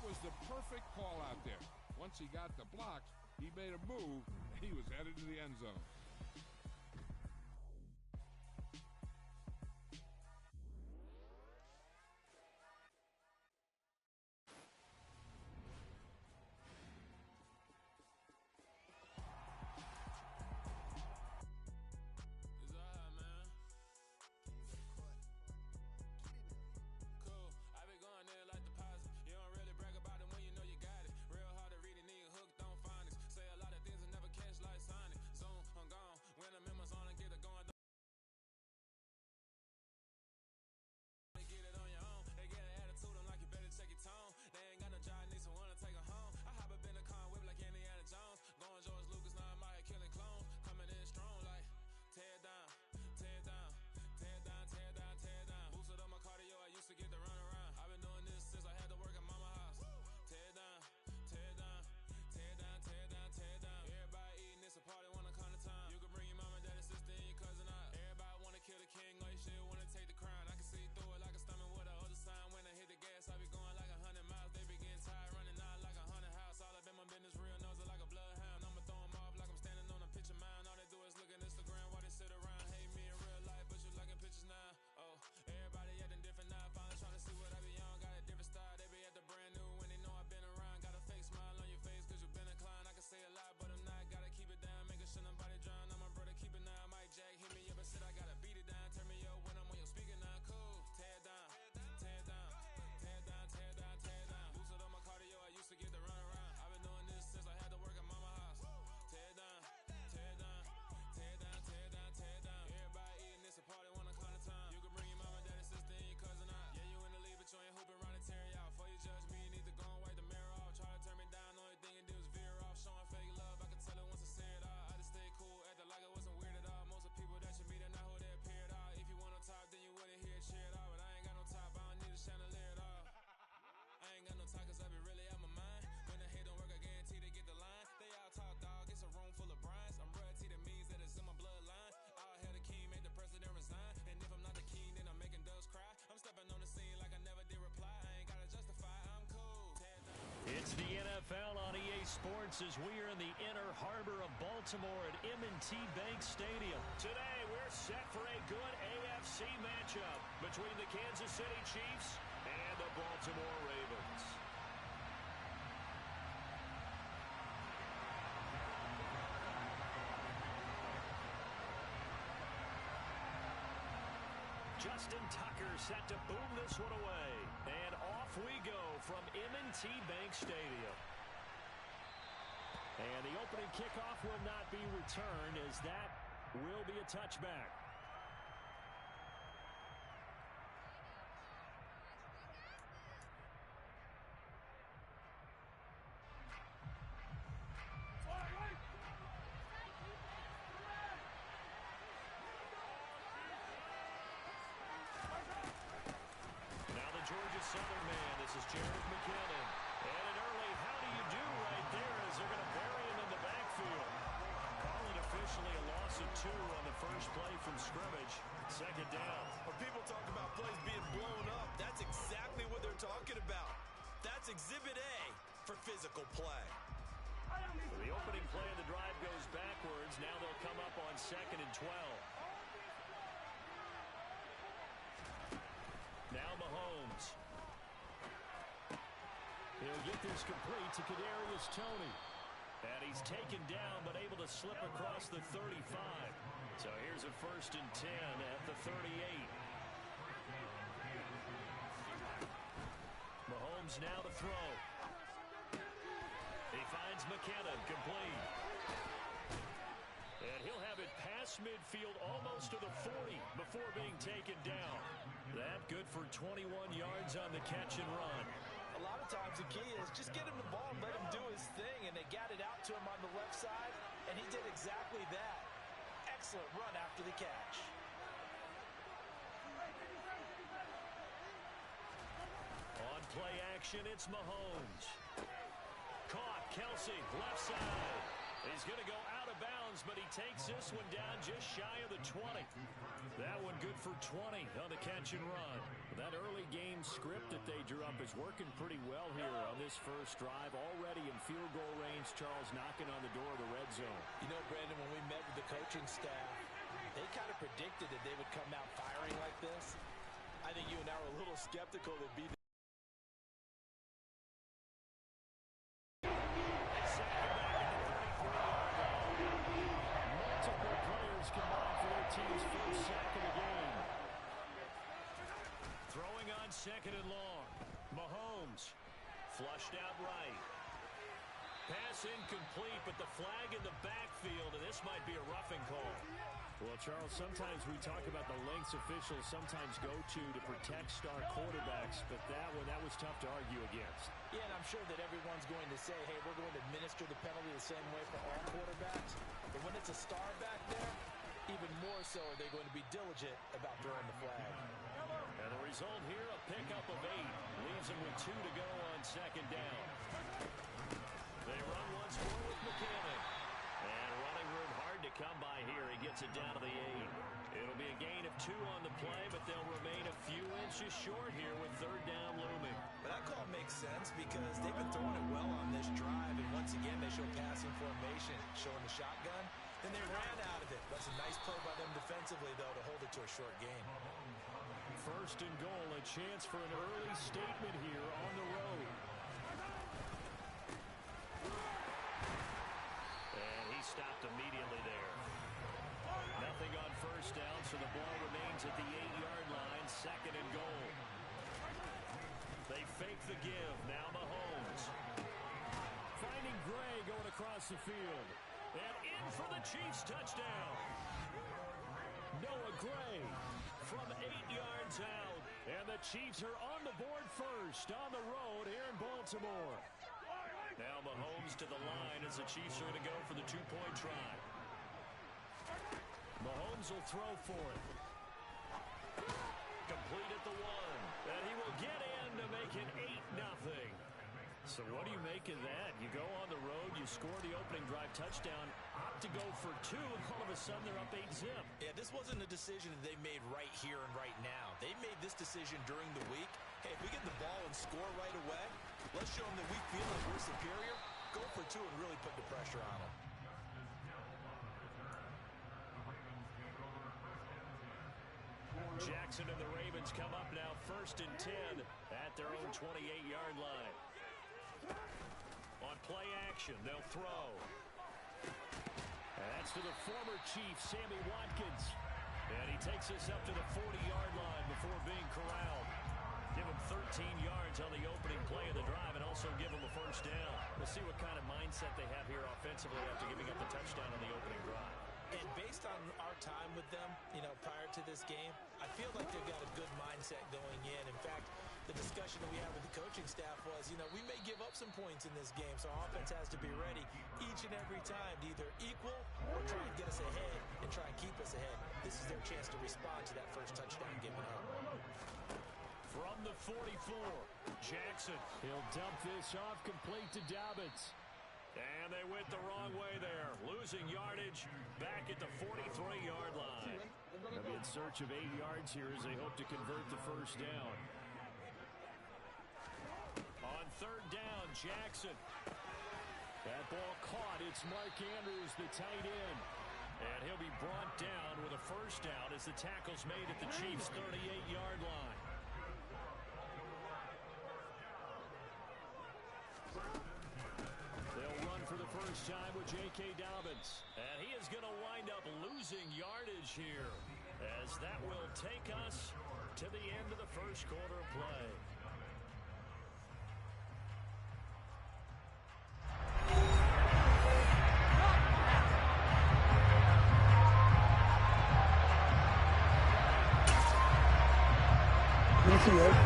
was the perfect call out there. Once he got the blocks, he made a move. He was headed to the end zone. They ain't got no job, need someone to take her home. I hop up in the car, whip like Indiana Jones. Going George Lucas, now I'm out here killing clones. Coming in strong like, tear down, tear down, tear down, tear down, tear down. Boosted up my cardio, I used to get to run around. I've been doing this since I had to work at mama house. Tear down, tear down, tear down, tear down, tear down. Everybody eating, it's a party, wanna come to time. You can bring your mama, daddy, sister, and your cousin out. Everybody wanna kill the king, or you shit wanna take the crown. I can see through it like a stomach with a other sign. When I hit the gas, I be going like 100 miles. They be getting tired, running out like 100 house. All up in my business, real nose like a bloodhound. I'ma throw them off like I'm standing on a picture mound. All they do is look at Instagram while they sit around. Hate me in real life, but you liking pictures now. Oh, everybody acting different now. Finally trying to see what I be on. Got a different style, they be at the brand new when they know I've been around. Got a fake smile on your face cause you been inclined. I can say a lot, but I'm not. Gotta keep it down, making sure nobody drown. I'm my brother, keep it now. Mike Jack hit me up and said I gotta beat it down. Turn me up when I'm on your speaker now. Cool, tear down, tear down, tear down, tear down, tear down. Boosted up my cardio, I used to get to run around. I've been doing this since I had to work at mama house. Tear down, tear down, tear down, tear down, tear down. Everybody eating, it's a party, wanna climb the time. You can bring your mama, daddy, sister, and your cousin out. Yeah, you in the lead, but you ain't hooping around and tear out. Before you judge me, you need to go and wipe the mirror off. Try to turn me down, only thing you do is veer off. Showing fake love, I can tell it once I say it all. I just stay cool, acting like it wasn't weird at all. Most of the people that you meet are not who they appear at all. If you want on top, then you wouldn't hear it cheer at all. But I ain't got no top, I don't need a chandelier at all. I ain't got no time cause I be really out my mind. When the hate don't work, I guarantee they get the line. They all talk dog, it's a room full of Bryans. I'm royalty, that means that it's in my bloodline. I'll have the king, make the president resign. And if I'm not the king, then I'm making doves cry. I'm stepping on the scene like I never did reply. I ain't gotta justify, I'm cool. It's the NFL on EA Sports as we are in the inner harbor of Baltimore at M&T Bank Stadium. Today, we're set for a good AFC matchup between the Kansas City Chiefs and the Baltimore Ravens. Justin Tucker set to boom this one away. And off we go from M&T Bank Stadium. And the opening kickoff will not be returned as that will be a touchback. Georgia Southern man, this is Jerick McKinnon. And an early how do you do right there as they're going to bury him in the backfield. Calling officially a loss of 2 on the first play from scrimmage. Second down. When people talk about plays being blown up, that's exactly what they're talking about. That's Exhibit A for physical play. The opening play of the drive goes backwards. Now they'll come up on 2nd and 12. Now Mahomes. He'll get this complete to Kadarius Toney. And he's taken down but able to slip across the 35. So here's a 1st and 10 at the 38. Mahomes now to throw. He finds McKinnon complete. And he'll have it past midfield almost to the 40 before being taken down. That good for 21 yards on the catch and run. A lot of times the key is just get him the ball and let him do his thing. And they got it out to him on the left side, and he did exactly that. Excellent run after the catch. On play action, it's Mahomes. Caught, Kelsey, left side. He's going to go out of bounds, but he takes this one down just shy of the 20. That one good for 20 on the catch and run. That early game script that they drew up is working pretty well here on this first drive. Already in field goal range, Charles knocking on the door of the red zone. You know, Brandon, when we met with the coaching staff, they kind of predicted that they would come out firing like this. I think you and I were a little skeptical that be second and long. Mahomes flushed out right. Pass incomplete, but the flag in the backfield, and this might be a roughing call. Well, Charles, sometimes we talk about the lengths officials sometimes go to protect star quarterbacks, but that was tough to argue against. Yeah, and I'm sure that everyone's going to say, hey, we're going to administer the penalty the same way for all quarterbacks. But when it's a star back there, even more so are they going to be diligent about throwing the flag. And the result here, a pickup of 8. Leaves him with 2 to go on second down. They run once more with McKinnon. And running room hard to come by here. He gets it down to the 8. It'll be a gain of 2 on the play, but they'll remain a few inches short here with third down looming. But that call makes sense because they've been throwing it well on this drive. And once again, they show passing formation, showing the shotgun. Then they ran out of it. That's a nice play by them defensively, though, to hold it to a short gain. First and goal, a chance for an early statement here on the road. And he stopped immediately there. Nothing on first down, so the ball remains at the 8-yard line, second and goal. They fake the give, now Mahomes. Finding Gray going across the field. And in for the Chiefs touchdown. Noah Gray from 8 yards out. And the Chiefs are on the board first on the road here in Baltimore. Now Mahomes to the line as the Chiefs are going to go for the 2-point try. Mahomes will throw for it. Complete at the 1. And he will get in to make it 8-0. So what do you make of that? You go on the road, you score the opening drive touchdown, opt to go for 2, and all of a sudden they're up 8-zip. Yeah, this wasn't a decision that they made right here and right now. They made this decision during the week. Hey, if we get the ball and score right away, let's show them that we feel like we're superior. Go for 2 and really put the pressure on them. Jackson and the Ravens come up now first and 10 at their own 28-yard line. On play action, they'll throw. And that's to the former Chief, Sammy Watkins. And he takes this up to the 40-yard line before being corralled. Give him 13 yards on the opening play of the drive and also give him a first down. We'll see what kind of mindset they have here offensively after giving up the touchdown on the opening drive. And based on our time with them, prior to this game, I feel like they've got a good mindset going in. In fact, the discussion that we had with the coaching staff was, we may give up some points in this game, so our offense has to be ready each and every time to either equal or try and get us ahead and try and keep us ahead. This is their chance to respond to that first touchdown given up. From the 44, Jackson. He'll dump this off complete to Dobbins. And they went the wrong way there. Losing yardage back at the 43-yard line. They'll be in search of 8 yards here as they hope to convert the first down. On third down, Jackson. That ball caught. It's Mark Andrews, the tight end. And he'll be brought down with a first down as the tackle's made at the Chiefs' 38-yard line. For the first time with J.K. Dobbins. And he is going to wind up losing yardage here as that will take us to the end of the first quarter of play.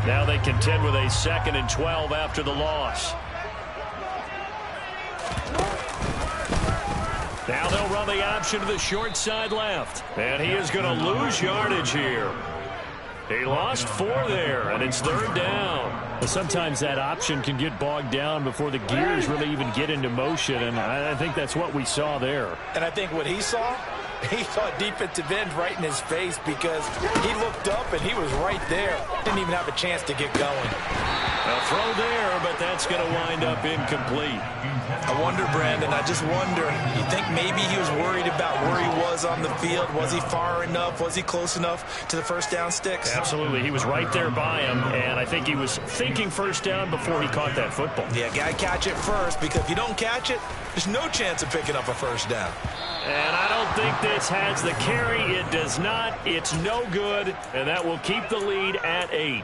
Now they contend with a 2nd and 12 after the loss. Now they'll run the option to the short side left. And he is going to lose yardage here. He lost 4 there, and it's 3rd down. Well, sometimes that option can get bogged down before the gears really even get into motion, and I think that's what we saw there. And I think what he saw a defensive end right in his face because he looked up and he was right there. Didn't even have a chance to get going. A throw there, but that's going to wind up incomplete. I wonder, Brandon, I just wonder, you think maybe he was worried about where he was on the field? Was he far enough? Was he close enough to the first down sticks? Absolutely. He was right there by him, and I think he was thinking first down before he caught that football. Yeah, got to catch it first, because if you don't catch it, there's no chance of picking up a first down. And I don't think this has the carry. It does not. It's no good, and that will keep the lead at 8.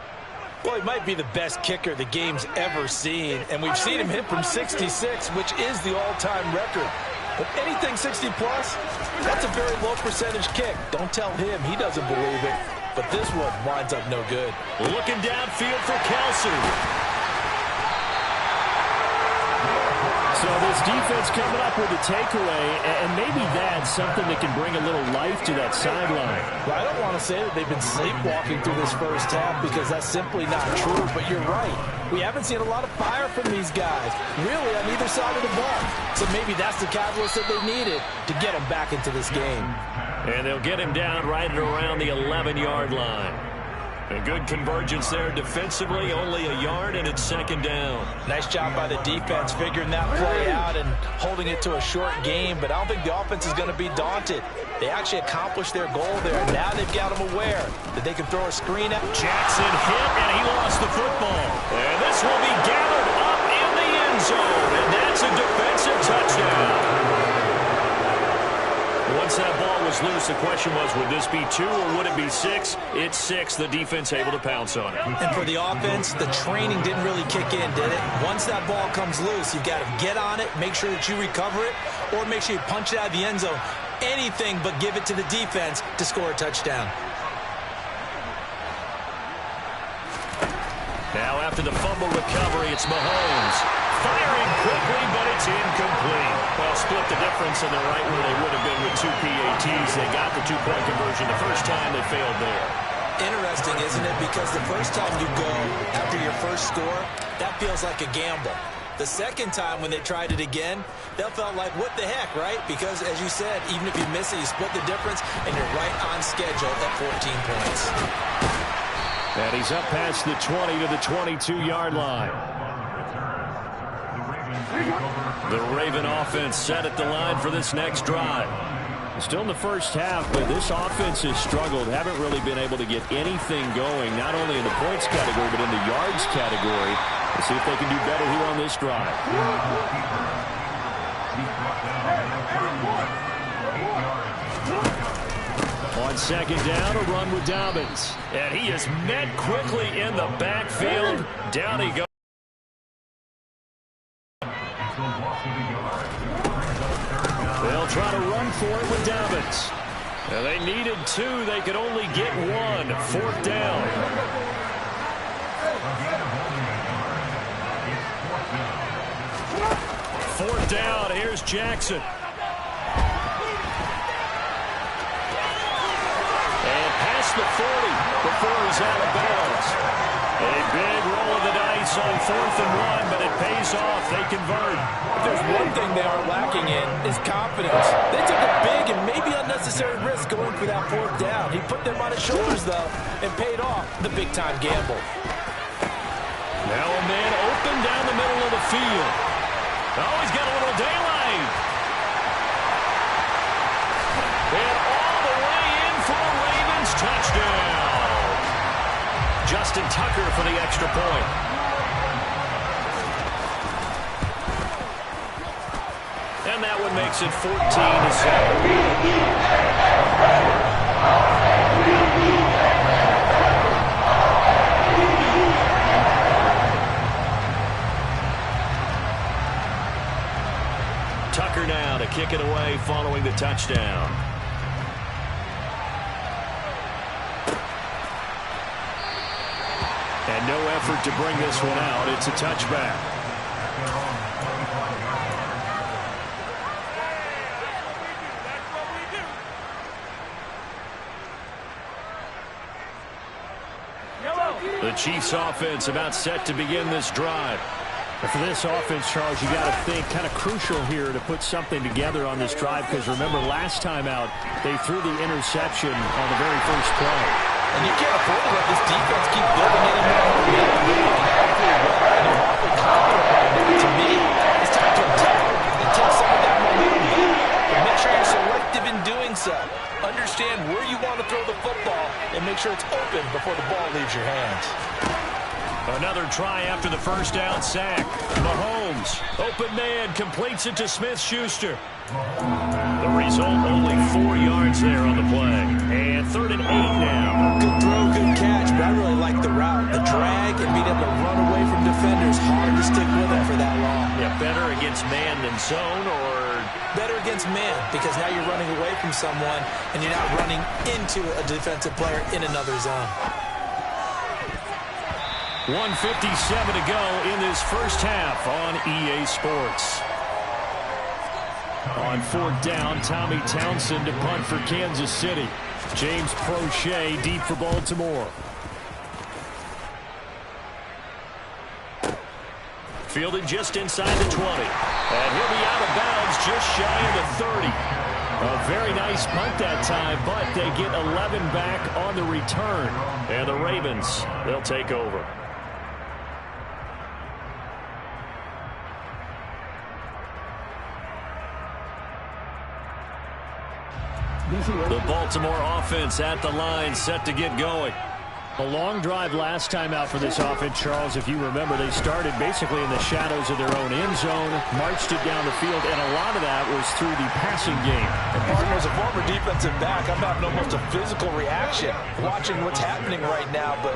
Well, he might be the best kicker the game's ever seen, and we've seen him hit from 66, which is the all-time record. But anything 60-plus, that's a very low percentage kick. Don't tell him he doesn't believe it, but this one winds up no good. Looking downfield for Kelsey. So this defense coming up with a takeaway, and maybe that's something that can bring a little life to that sideline. Well, I don't want to say that they've been sleepwalking through this first half because that's simply not true, but you're right. We haven't seen a lot of fire from these guys, really, on either side of the ball. So maybe that's the catalyst that they needed to get them back into this game. And they'll get him down right at around the 11-yard line. A good convergence there defensively, only a yard, and it's 2nd down. Nice job by the defense figuring that play out and holding it to a short game, but I don't think the offense is going to be daunted. They actually accomplished their goal there. Now they've got them aware that they can throw a screen at. Jackson hit, and he lost the football. And this will be gathered up in the end zone, and that's a defensive touchdown. Once that ball was loose, the question was, would this be 2 or would it be 6? It's 6. The defense able to pounce on it. And for the offense, the training didn't really kick in, did it? Once that ball comes loose, you've got to get on it, make sure that you recover it, or make sure you punch it out of the end zone. Anything but give it to the defense to score a touchdown. Now after the fumble recovery, it's Mahomes. Firing quickly, but it's incomplete. Well, split the difference, and they're right where they would have been with 2 PATs. They got the 2-point conversion the first time. They failed there. Interesting, isn't it? Because the first time you go after your first score, that feels like a gamble. The second time when they tried it again, that felt like, what the heck, right? Because, as you said, even if you miss it, you split the difference, and you're right on schedule at 14 points. And he's up past the 20 to the 22-yard line. The Raven offense set at the line for this next drive. Still in the first half, but this offense has struggled. Haven't really been able to get anything going, not only in the points category, but in the yards category. Let's see if they can do better here on this drive. On 2nd down, a run with Dobbins. And he is met quickly in the backfield. Down he goes. They'll try to run for it with Dobbins. Now they needed 2. They could only get 1. 4th down. Fourth down. Here's Jackson. And past the 40 before he's out of bounds. A big roll of the dice on 4th and 1, but it pays off. They convert. If there's one thing they are lacking in is confidence. They took a big and maybe unnecessary risk going for that 4th down. He put them on his shoulders, though, and paid off the big-time gamble. Now a man open down the middle of the field. Oh, he's got a little daylight. And all the way in for a Ravens touchdown. Justin Tucker for the extra point. And that one makes it 14-7. Tucker now to kick it away following the touchdown. And no effort to bring this one out. It's a touchback. The Chiefs offense about set to begin this drive. And for this offense, Charles, you got to think kind of crucial here to put something together on this drive, because remember last time out they threw the interception on the very first play. And you can't afford to let this defense keep building any more momentum. To me, it's time to attack and take some of that momentum back. And make sure you're selective in doing so. Understand where you want to throw the football and make sure it's open before the ball leaves your hands. Another try after the first down sack. Mahomes, open man, completes it to Smith-Schuster. The result, only 4 yards there on the play. And 3rd and 8 now. Good throw, good catch, but I really like the route. The drag and being able to run away from defenders. Hard to stick with it for that long. Yeah, better against man than zone, or? Better against man, because now you're running away from someone and you're not running into a defensive player in another zone. 1:57 to go in this first half on EA Sports. On 4th down, Tommy Townsend to punt for Kansas City. James Prochet deep for Baltimore. Fielded just inside the 20. And he'll be out of bounds just shy of the 30. A very nice punt that time, but they get 11 back on the return. And the Ravens, they'll take over. The Baltimore offense at the line, set to get going. A long drive last time out for this offense, Charles. If you remember, they started basically in the shadows of their own end zone, marched it down the field, and a lot of that was through the passing game. And Martin, as a former defensive back, I'm having almost a physical reaction watching what's happening right now. But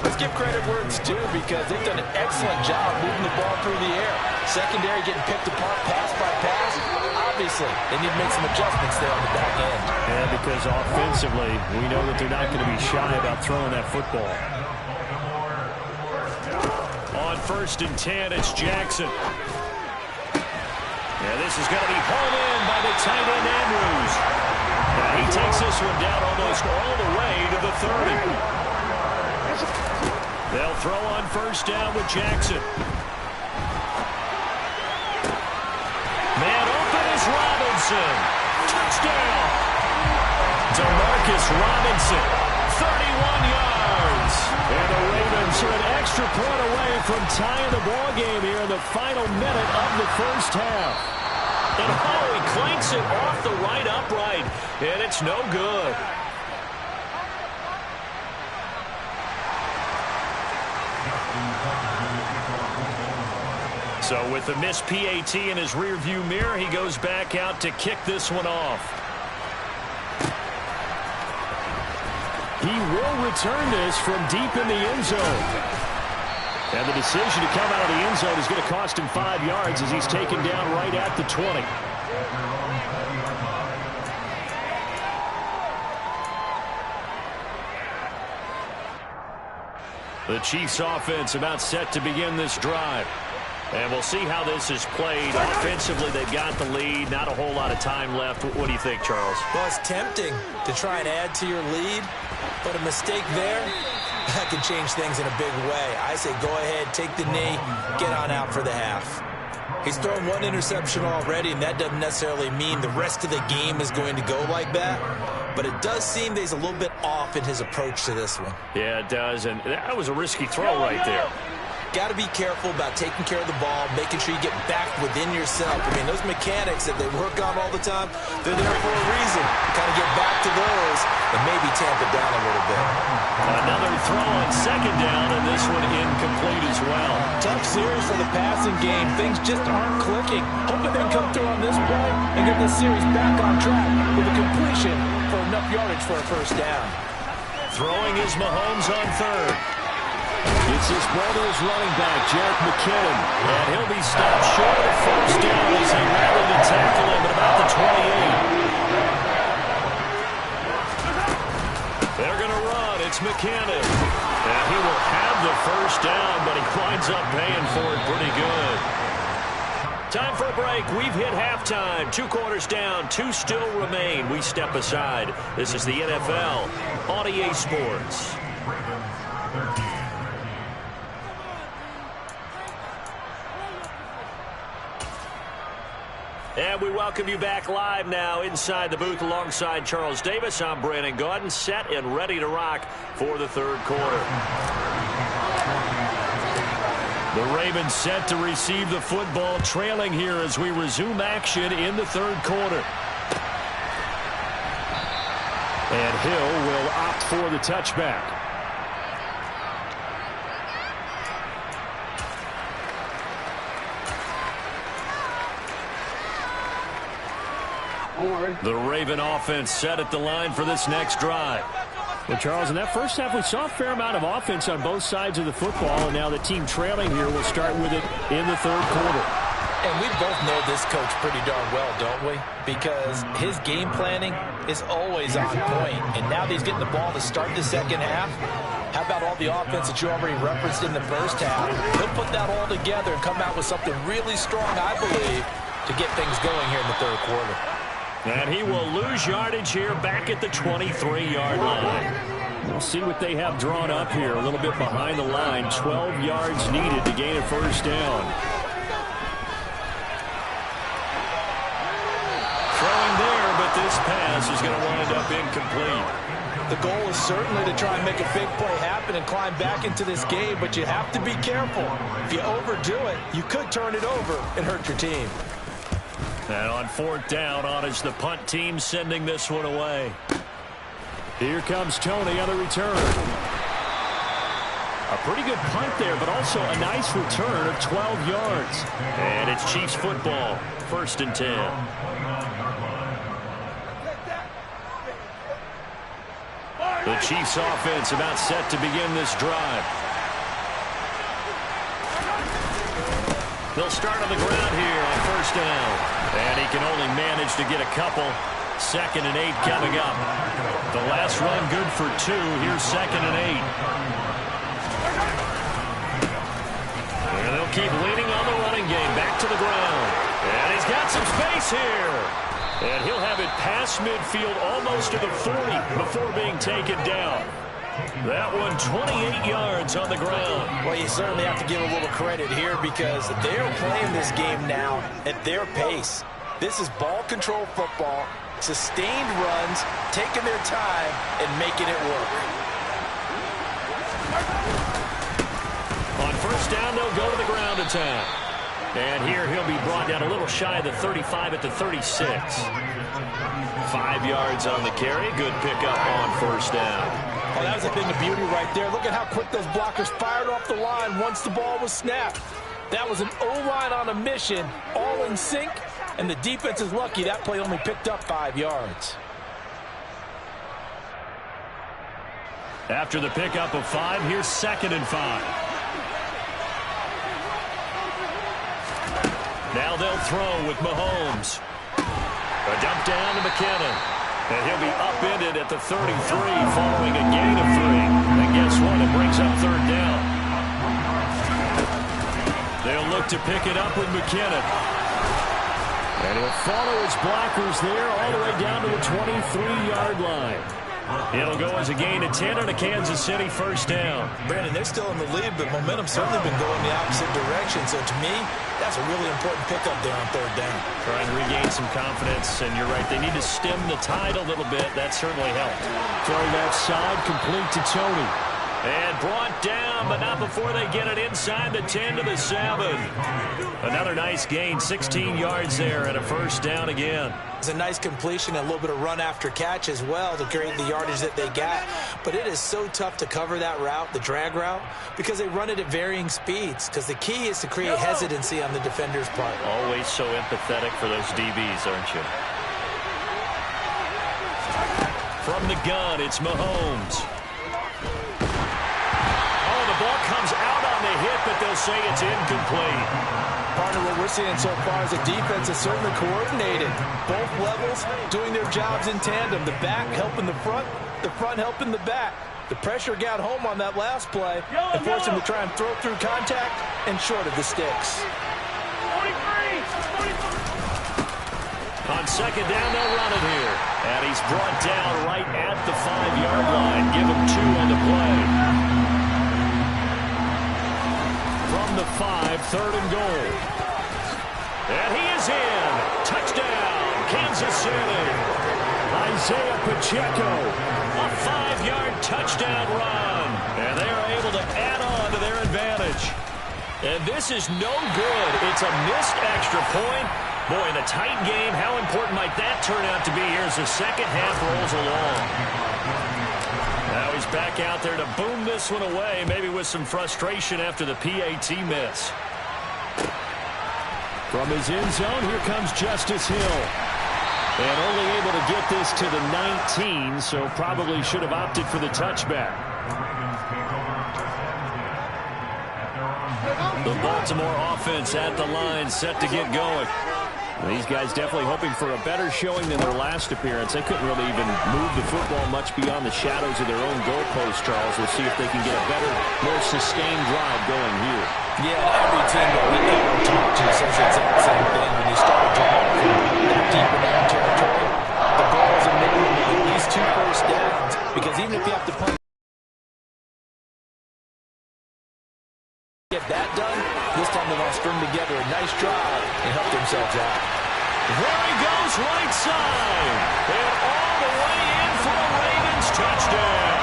let's give credit where it's due, because they've done an excellent job moving the ball through the air. Secondary getting picked apart pass by pass. Obviously, they need to make some adjustments there on the back end. Yeah, because offensively, we know that they're not going to be shy about throwing that football. On 1st and 10, it's Jackson. Yeah, this is going to be hauled in by the tight end Andrews. And he takes this one down almost all the way to the 30. They'll throw on 1st down with Jackson. Man open is Robinson. Touchdown. Demarcus Robinson, 31 yards. And the Ravens are an extra point away from tying the ball game here in the final minute of the first half. And he clanks it off the right upright, and it's no good. So with the missed PAT in his rearview mirror, he goes back out to kick this one off. He will return this from deep in the end zone. And the decision to come out of the end zone is going to cost him 5 yards as he's taken down right at the 20. The Chiefs offense about set to begin this drive. And we'll see how this is played. Offensively, they've got the lead. Not a whole lot of time left. What do you think, Charles? Well, it's tempting to try and add to your lead, but a mistake there, that could change things in a big way. I say go ahead, take the knee, get on out for the half. He's thrown 1 interception already, and that doesn't necessarily mean the rest of the game is going to go like that. But it does seem that he's a little bit off in his approach to this one. Yeah, it does, and that was a risky throw right there. Got to be careful about taking care of the ball, making sure you get back within yourself. I mean, those mechanics that they work on all the time, they're there for a reason. Kind of get back to those and maybe tamp it down a little bit. Another throw on 2nd down, and this one incomplete as well. Tough series for the passing game. Things just aren't clicking. Hoping they can come through on this play and get this series back on track with a completion for enough yardage for a 1st down. Throwing is Mahomes on 3rd. It's his brother's running back, Jerick McKinnon. And he'll be stopped short of 1st down as they rally to tackle him at about the 28. They're going to run. It's McKinnon. And he will have the 1st down, but he winds up paying for it pretty good. Time for a break. We've hit halftime. 2 quarters down. 2 still remain. We step aside. This is the NFL on EA Sports. And we welcome you back live now inside the booth alongside Charles Davis. I'm Brandon Gaudin, set and ready to rock for the third quarter. The Ravens set to receive the football, trailing here as we resume action in the third quarter. And Hill will opt for the touchback. The Raven offense set at the line for this next drive. Well, Charles, in that first half, we saw a fair amount of offense on both sides of the football, and now the team trailing here will start with it in the third quarter. And we both know this coach pretty darn well, don't we? Because his game planning is always on point. And now that he's getting the ball to start the second half, how about all the offense that you already referenced in the first half? He'll put that all together and come out with something really strong, I believe, to get things going here in the third quarter. And he will lose yardage here back at the 23-yard line. We'll see what they have drawn up here. A little bit behind the line. 12 yards needed to gain a first down. Throwing there, but this pass is going to wind up incomplete. The goal is certainly to try and make a big play happen and climb back into this game, but you have to be careful. If you overdo it, you could turn it over and hurt your team. And on fourth down, on is the punt team sending this one away. Here comes Tony on the return. A pretty good punt there, but also a nice return of 12 yards. And it's Chiefs football, 1st and 10. The Chiefs offense about set to begin this drive. They'll start on the ground here on first down. And he can only manage to get a couple. 2nd and 8 coming up. The last run good for 2. Here's 2nd and 8. And they'll keep leaning on the running game. Back to the ground. And he's got some space here. And he'll have it past midfield almost to the 40 before being taken down. That one 28 yards on the ground. Well, you certainly have to give a little credit here because they're playing this game now at their pace. This is ball control football, sustained runs, taking their time, and making it work. On first down, they'll go to the ground attack. And here he'll be brought down a little shy of the 35 at the 36. 5 yards on the carry. Good pickup on first down. Oh, that was a thing of beauty right there. Look at how quick those blockers fired off the line once the ball was snapped. That was an O-line on a mission, all in sync, and the defense is lucky that play only picked up 5 yards. After the pickup of 5, here's 2nd and 5. Now they'll throw with Mahomes. A dump down to McKinnon. And he'll be upended at the 33 following a gain of 3. And guess what? It brings up 3rd down. They'll look to pick it up with McKinnon. And he'll follow his blockers there all the way down to the 23-yard line. It'll go as a gain of 10 and a Kansas City first down. Brandon, they're still in the lead, but momentum's certainly been going the opposite direction. So to me, that's a really important pickup there on 3rd down. Trying to regain some confidence, and you're right, they need to stem the tide a little bit. That certainly helped. Throwing that side complete to Tony. And brought down, but not before they get it inside the 10 to the 7. Another nice gain, 16 yards there, and a first down again. It's a nice completion and a little bit of run after catch as well to create the yardage that they got. But it is so tough to cover that route, the drag route, because they run it at varying speeds. Because the key is to create hesitancy on the defender's part. Always so empathetic for those DBs, aren't you? From the gun, it's Mahomes. Oh, the ball comes out on the hit, but they'll say it's incomplete. Partner, what we're seeing so far is the defense is certainly coordinated. Both levels doing their jobs in tandem. The back helping the front helping the back. The pressure got home on that last play and forced him to try and throw through contact and short of the sticks. On second down, they'll run it here. And he's brought down right at the 5-yard line. Give him 2 on the play. From the 5, 3rd and goal. And he is in. Touchdown. Kansas City. Isaiah Pacheco, a 5-yard touchdown run. And they are able to add on to their advantage. And this is no good. It's a missed extra point. Boy, in a tight game, how important might that turn out to be here as the second half rolls along? Now he's back out there to boom this one away, maybe with some frustration after the PAT miss. From his end zone, here comes Justice Hill. And only able to get this to the 19, so probably should have opted for the touchback. The Baltimore offense at the line, set to get going. These guys definitely hoping for a better showing than their last appearance. They couldn't really even move the football much beyond the shadows of their own goalpost, Charles. We'll see if they can get a better, more sustained drive going here. Yeah, every team that we ever talk to says the exact same thing. When you start a drive that deep in that territory, the goal is a minimum of at least 2 first downs. Because even if you have to punt, get that done, this time they're going to string together a nice drive and help themselves out. There he goes, right side. And all the way in for a Ravens touchdown.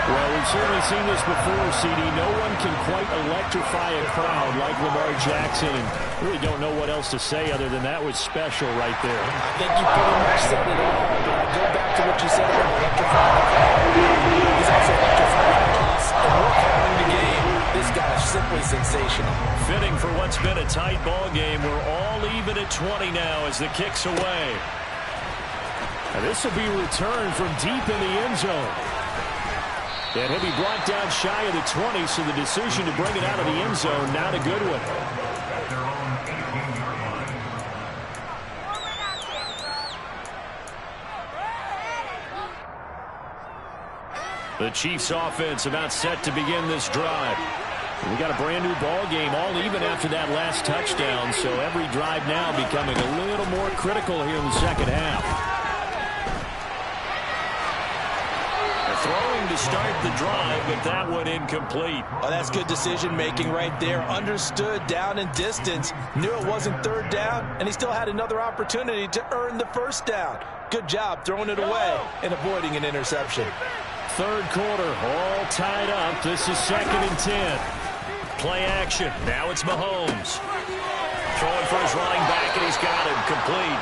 Well, we've certainly seen this before, CD. No one can quite electrify a crowd like Lamar Jackson. And really don't know what else to say other than that was special right there. I think you pretty much said it all. But I go back to what you said about electrifying the crowd. He's also electrifying us, and we're calling the game. This guy is simply sensational. Fitting for what's been a tight ball game. We're all even at 20 now as the kick's away. Now this will be returned from deep in the end zone. And he'll be brought down shy of the 20, so the decision to bring it out of the end zone, not a good one. The Chiefs offense about set to begin this drive. We got a brand new ball game, all even after that last touchdown, so every drive now becoming a little more critical here in the second half. Throwing to start the drive, but that one incomplete. Oh, that's good decision-making right there. Understood down and distance. Knew it wasn't third down, and he still had another opportunity to earn the first down. Good job throwing it away and avoiding an interception. Third quarter, all tied up. This is 2nd and 10. Play action. Now it's Mahomes. Throwing for his running back, and he's got him complete.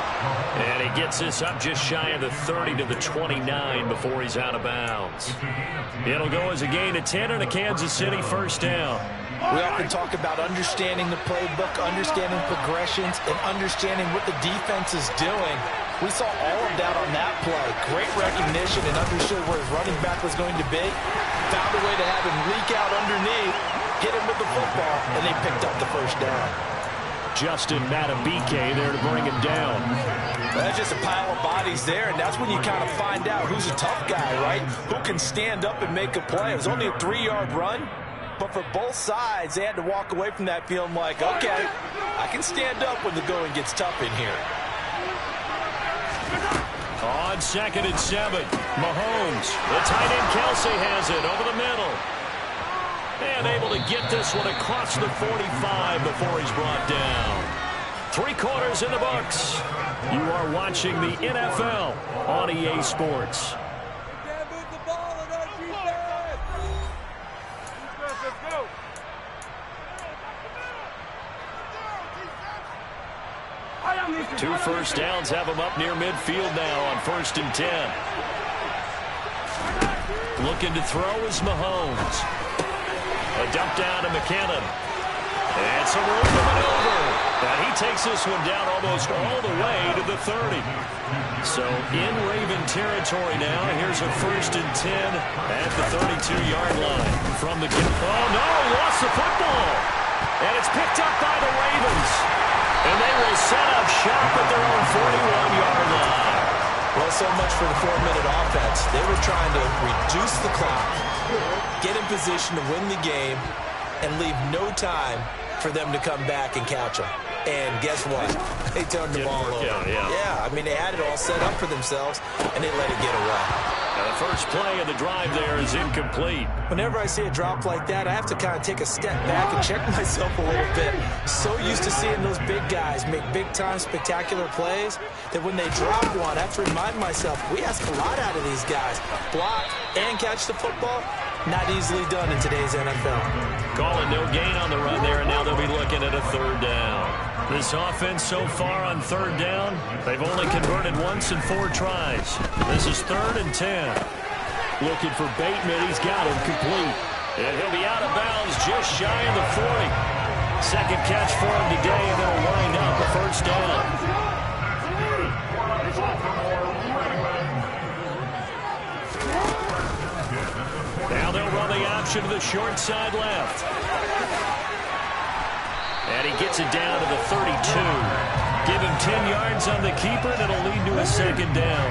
And he gets this up just shy of the 30 to the 29 before he's out of bounds. It'll go as a gain of 10 and a Kansas City first down. We often talk about understanding the playbook, understanding progressions, and understanding what the defense is doing. We saw all of that on that play. Great recognition and understood where his running back was going to be. Found a way to have him leak out underneath, hit him with the football, and they picked up the first down. Justin Matabike there to bring him down. That's just a pile of bodies there, and that's when you kind of find out who's a tough guy, right? Who can stand up and make a play. It was only a 3-yard run, but for both sides, they had to walk away from that feeling like, okay, I can stand up when the going gets tough in here. On 2nd and 7, Mahomes. The tight end Kelsey has it over the middle. And able to get this one across the 45 before he's brought down. 3 quarters in the books. You are watching the NFL on EA Sports. Two first downs have him up near midfield now on 1st and 10. Looking to throw is Mahomes. A dump down to McKinnon. And some room to maneuver. And he takes this one down almost all the way to the 30. So in Raven territory now. Here's a 1st and 10 at the 32-yard line. From the... Oh, no! Lost the football! And it's picked up by the Ravens. And they will set up shop at their own 41-yard line. Well, so much for the 4-minute offense. They were trying to reduce the clock, get in position to win the game, and leave no time for them to come back and catch them. And guess what? They turned the ball over. Yeah, I mean, they had it all set up for themselves, and they let it get away. Now the first play of the drive there is incomplete. Whenever I see a drop like that, I have to kind of take a step back and check myself a little bit. So used to seeing those big guys make big-time spectacular plays that when they drop one, I have to remind myself, we ask a lot out of these guys. Block and catch the football, not easily done in today's NFL. Calling no gain on the run there, and now they'll be looking at a third down. This offense so far on third down, they've only converted once in 4 tries. This is 3rd and 10. Looking for Bateman. He's got him complete. And he'll be out of bounds just shy of the 40. Second catch for him today, and they'll wind up a first down. Now they'll run the option to the short side left. And he gets it down to the 32. Give him 10 yards on the keeper, and it'll lead to a second down.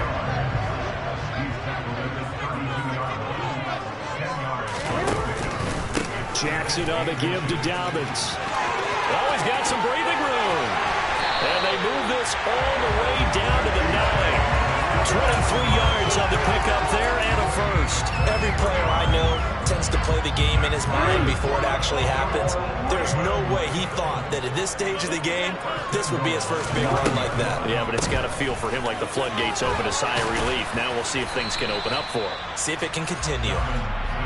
Jackson on the give to Dobbins. Oh, he's got some breathing room. And they move this all the way down to the 9. 23 yards on the pickup there and a first. Every player I know tends to play the game in his mind before it actually happens. There's no way he thought that at this stage of the game, this would be his first big run like that. Yeah, but it's got to feel for him like the floodgates open, a sigh of relief. Now we'll see if things can open up for him. See if it can continue.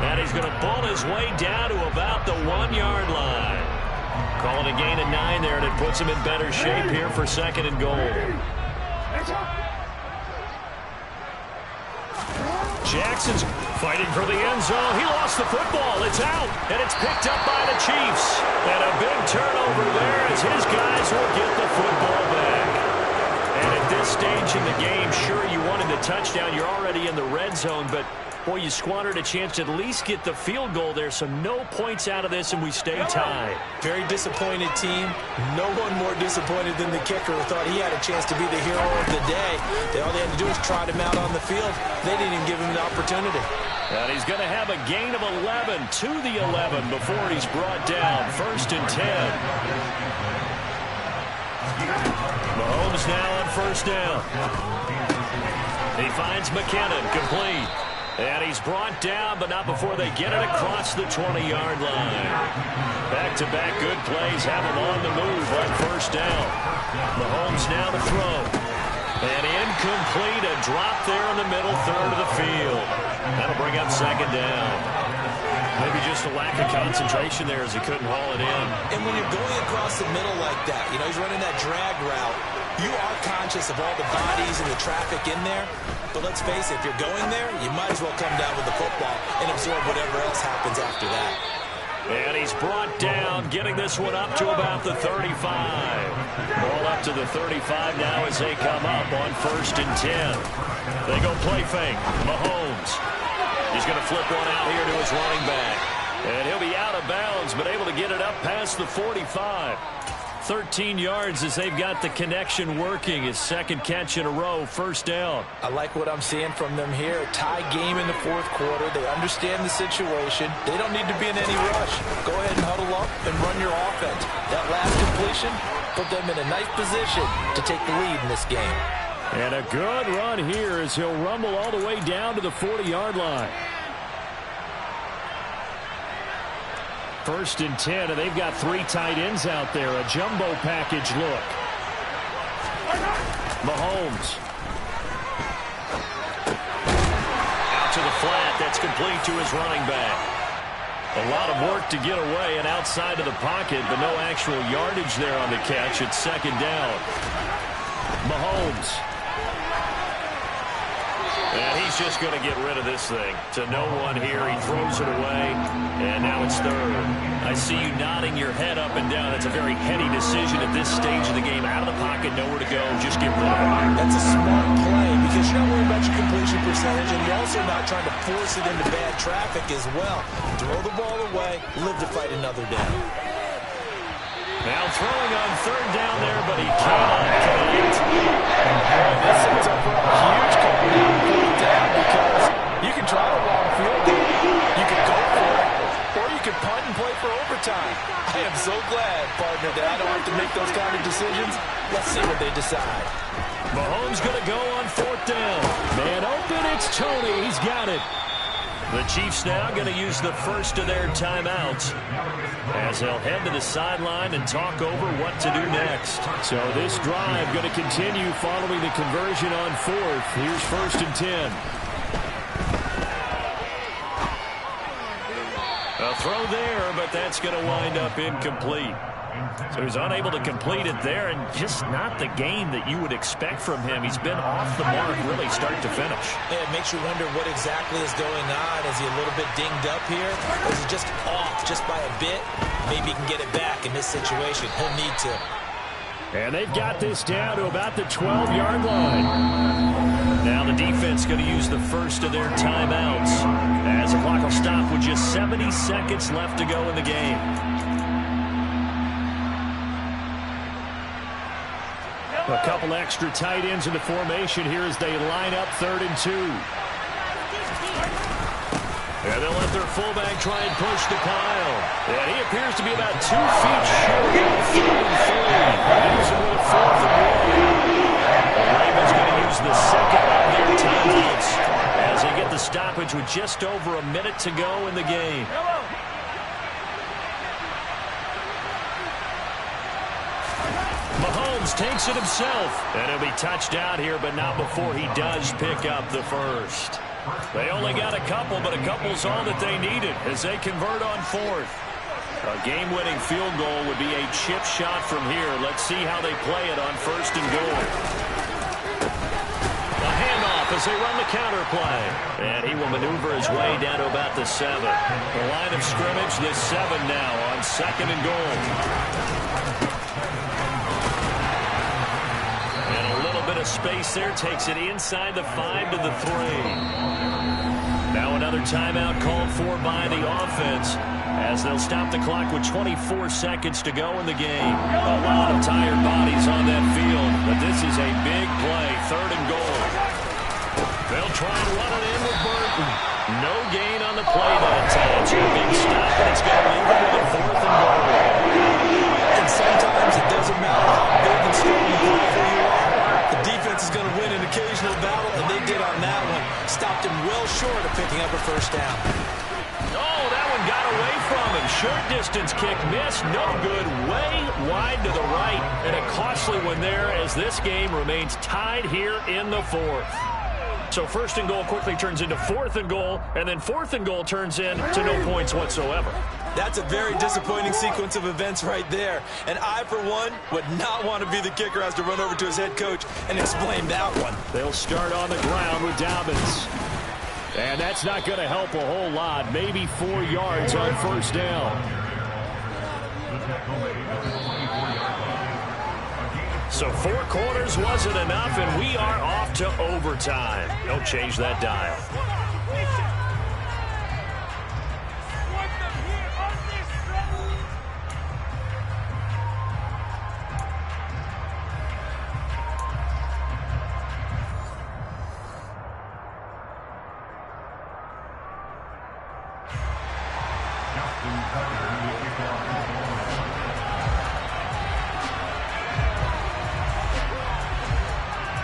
And he's going to bull his way down to about the 1-yard line. Calling a gain of 9 there, and it puts him in better shape here for 2nd and goal. Jackson's fighting for the end zone. He lost the football. It's out, and it's picked up by the Chiefs. And a big turnover there as his guys will get the football back. And at this stage in the game, sure, you wanted the touchdown. You're already in the red zone, but boy, you squandered a chance to at least get the field goal there, so no points out of this, and we stay tied. Very disappointed team. No one more disappointed than the kicker who thought he had a chance to be the hero of the day. All they had to do was trot him out on the field. They didn't even give him the opportunity. And he's going to have a gain of 11 to the 11 before he's brought down. 1st and 10. Mahomes now on 1st down. He finds McKinnon, complete. And he's brought down, but not before they get it across the 20-yard line. Back-to-back good plays have him on the move on 1st down. Mahomes now to throw. And incomplete, a drop there in the middle third of the field. That'll bring up 2nd down. Maybe just a lack of concentration there as he couldn't haul it in. And when you're going across the middle like that, you know, he's running that drag route, you are conscious of all the bodies and the traffic in there. But let's face it, if you're going there, you might as well come down with the football and absorb whatever else happens after that. And he's brought down, getting this one up to about the 35. Ball up to the 35 now as they come up on 1st and 10. They go play fake. Mahomes. He's going to flip one out here to his running back. And he'll be out of bounds, but able to get it up past the 45. 13 yards as they've got the connection working. His 2nd catch in a row, 1st down. I like what I'm seeing from them here. Tie game in the 4th quarter. They understand the situation. They don't need to be in any rush. Go ahead and huddle up and run your offense. That last completion put them in a nice position to take the lead in this game. And a good run here as he'll rumble all the way down to the 40-yard line. 1st and 10, and they've got 3 tight ends out there. A jumbo package look. Mahomes. Out to the flat. That's complete to his running back. A lot of work to get away and outside of the pocket, but no actual yardage there on the catch. It's 2nd down. Mahomes. And he's just going to get rid of this thing. To no one here. He throws it away. And now it's 3rd. I see you nodding your head up and down. It's a very heady decision at this stage of the game. Out of the pocket, nowhere to go. Just get rid of it. That's a smart play because you're not worried about your completion percentage, and you're also not trying to force it into bad traffic as well. Throw the ball away, live to fight another down. Now throwing on 3rd down there, but he cannot connect. This sets up for a huge down because you can try the long field goal, you can go for it, or you can punt and play for overtime. I am so glad Park partner that I don't have to make those kind of decisions. Let's see what they decide. Mahomes going to go on 4th down. Man open, it's Tony. He's got it. The Chiefs now going to use the first of their timeouts as they'll head to the sideline and talk over what to do next. So this drive going to continue following the conversion on 4th. Here's 1st and 10. A throw there, but that's going to wind up incomplete. So he's unable to complete it there, and just not the game that you would expect from him. He's been off the mark really start to finish. Yeah, it makes you wonder what exactly is going on. Is he a little bit dinged up here? Or is he just off just by a bit? Maybe he can get it back in this situation. He'll need to. And they've got this down to about the 12-yard line. Now the defense going to use the first of their timeouts as the clock will stop with just 70 seconds left to go in the game. A couple extra tight ends in the formation here as they line up 3rd and 2. And they'll let their fullback try and push the pile. And he appears to be about 2 feet short of 3rd and 3. Leaves him with 4th and 1. The Ravens going to use the second of their timeouts as they get the stoppage with just over a minute to go in the game. Mahomes takes it himself, and he'll be touched out here, but not before he does pick up the first. They only got a couple, but a couple's all that they needed as they convert on 4th. A game-winning field goal would be a chip shot from here. Let's see how they play it on 1st and goal. A handoff as they run the counter play, and he will maneuver his way down to about the 7. The line of scrimmage, the 7 now on 2nd and goal. Bit of space there, takes it inside the 5 to the 3. Now another timeout called for by the offense as they'll stop the clock with 24 seconds to go in the game. A lot of tired bodies on that field, but this is a big play, 3rd and goal. They'll try and run it in with Burton. No gain on the play that time. It's a big stop, and it's going to leave them with a 4th and goal. And sometimes it doesn't matter how big and strong and powerful you are. The defense is going to win an occasional battle, and they did on that one. Stopped him well short of picking up a 1st down. Oh, that one got away from him. Short distance kick missed. No good. Way wide to the right. And a costly one there as this game remains tied here in the 4th. So 1st and goal quickly turns into 4th and goal, and then 4th and goal turns into no points whatsoever. That's a very disappointing sequence of events right there. And I, for one, would not want to be the kicker who has to run over to his head coach and explain that one. They'll start on the ground with Dobbins. And that's not going to help a whole lot. Maybe 4 yards on 1st down. So 4 quarters wasn't enough, and we are off to overtime. Don't change that dial.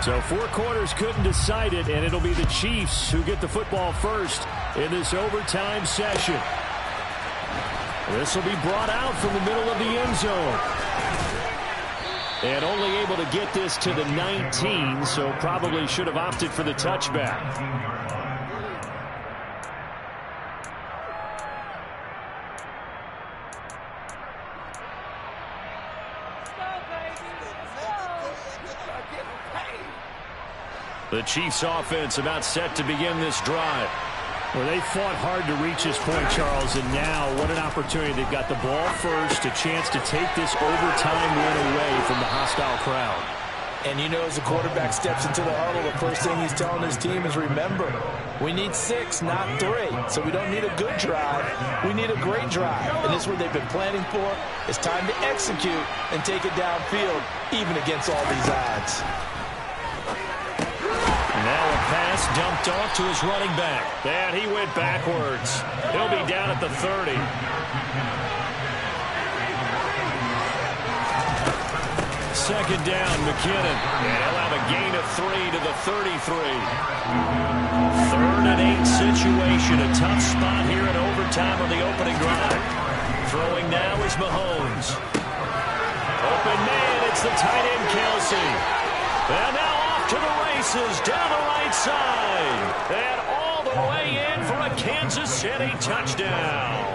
So 4 quarters couldn't decide it, and it'll be the Chiefs who get the football first in this overtime session. This will be brought out from the middle of the end zone. And only able to get this to the 19, so probably should have opted for the touchback. The Chiefs offense about set to begin this drive. Well, they fought hard to reach this point, Charles, and now what an opportunity. They've got the ball first, a chance to take this overtime win away from the hostile crowd. And you know, as the quarterback steps into the huddle, the first thing he's telling his team is, remember, we need 6, not 3. So we don't need a good drive. We need a great drive. And this is what they've been planning for. It's time to execute and take it downfield, even against all these odds. Now a pass dumped off to his running back. And he went backwards. He'll be down at the 30. Second down, McKinnon. And he'll have a gain of 3 to the 33. 3rd and 8 situation. A tough spot here in overtime on the opening drive. Throwing now is Mahomes. Open man, it's the tight end, Kelsey. And now off to the races, down the right side. And all the way in for a Kansas City touchdown.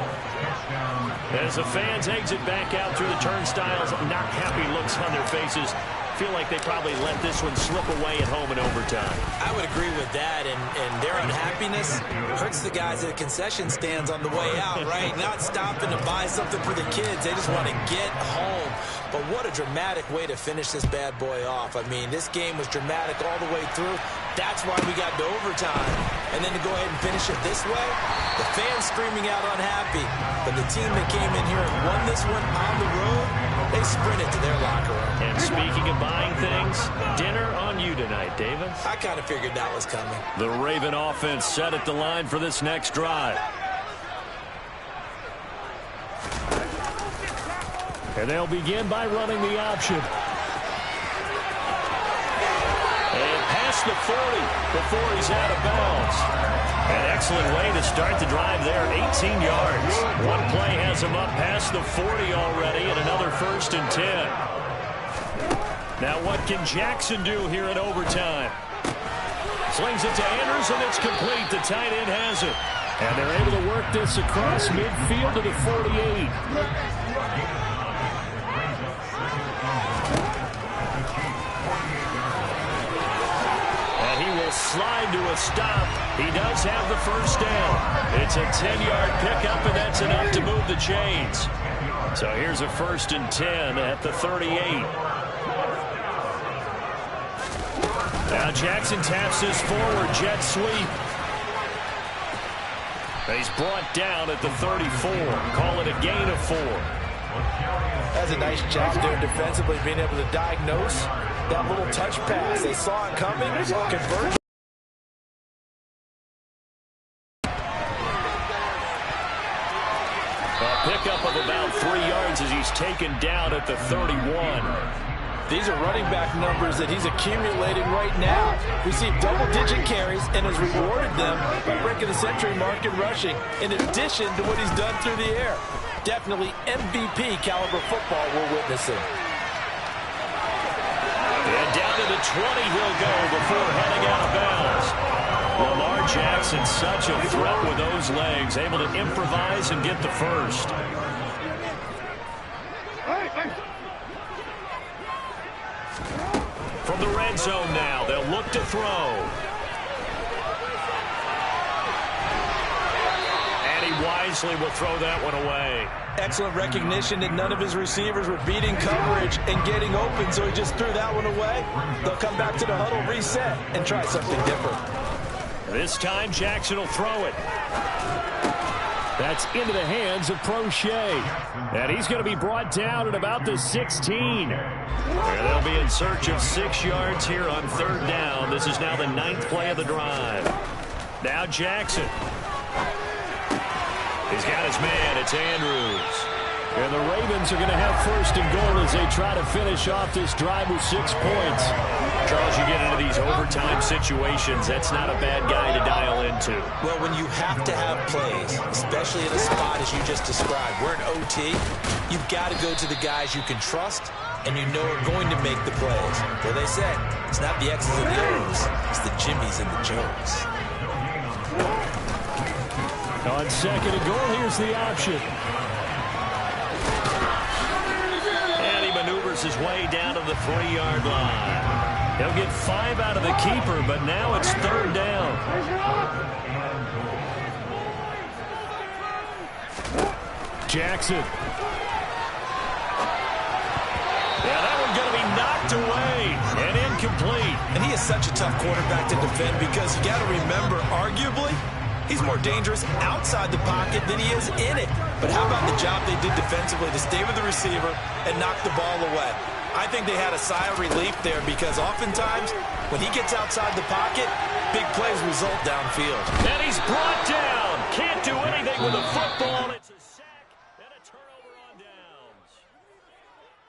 As the fans exit back out through the turnstiles, not happy looks on their faces. Feel like they probably let this one slip away at home in overtime. I would agree with that, and their unhappiness hurts the guys at the concession stands on the way out, right? Not stopping to buy something for the kids. They just want to get home. But what a dramatic way to finish this bad boy off. I mean, this game was dramatic all the way through. That's why we got to overtime. And then to go ahead and finish it this way, the fans screaming out unhappy. But the team that came in here and won this one on the road, they sprinted to their locker room. And speaking of buying things, dinner on you tonight, Davis. I kind of figured that was coming. The Raven offense set at the line for this next drive. And they'll begin by running the option. And past the 40 before he's out of bounds. An excellent way to start the drive there, 18 yards. One play has him up past the 40 already, and another 1st and 10. Now what can Jackson do here in overtime? Slings it to Andrews, and it's complete. The tight end has it. And they're able to work this across midfield to the 48. Slide to a stop. He does have the 1st down. It's a 10-yard pickup, and that's enough to move the chains. So here's a 1st and 10 at the 38. Now Jackson taps this forward jet sweep. He's brought down at the 34. Call it a gain of 4. That's a nice job there defensively, being able to diagnose that little touch pass. They saw it coming, converge. Pickup of about 3 yards as he's taken down at the 31. These are running back numbers that he's accumulating right now. Received double-digit carries and has rewarded them by breaking the century mark in rushing, in addition to what he's done through the air. Definitely MVP caliber football we're witnessing. And down to the 20 he'll go before heading out of bounds. Lamar Jackson, such a threat with those legs, able to improvise and get the 1st. From the red zone now, they'll look to throw. And he wisely will throw that one away. Excellent recognition that none of his receivers were beating coverage and getting open, so he just threw that one away. They'll come back to the huddle, reset, and try something different. This time, Jackson will throw it. That's into the hands of Prochet. And he's going to be brought down at about the 16. And they'll be in search of 6 yards here on 3rd down. This is now the 9th play of the drive. Now Jackson. He's got his man. It's Andrews. And the Ravens are going to have 1st and goal as they try to finish off this drive with 6 points. Charles, you get into these overtime situations, that's not a bad guy to dial into. Well, when you have to have plays, especially at a spot as you just described, we're in OT, you've got to go to the guys you can trust and you know are going to make the plays. Well, they said, it's not the X's and the O's, it's the Jimmys and the Joes. On 2nd and goal, here's the option. And he maneuvers his way down to the 3-yard line. He'll get 5 out of the keeper, but now it's 3rd down. Jackson. Yeah, that one's going to be knocked away and incomplete. And he is such a tough quarterback to defend because you got to remember, arguably, he's more dangerous outside the pocket than he is in it. But how about the job they did defensively to stay with the receiver and knock the ball away? I think they had a sigh of relief there because oftentimes when he gets outside the pocket, big plays result downfield. And he's brought down. Can't do anything with the football. It's a sack and a turnover on downs.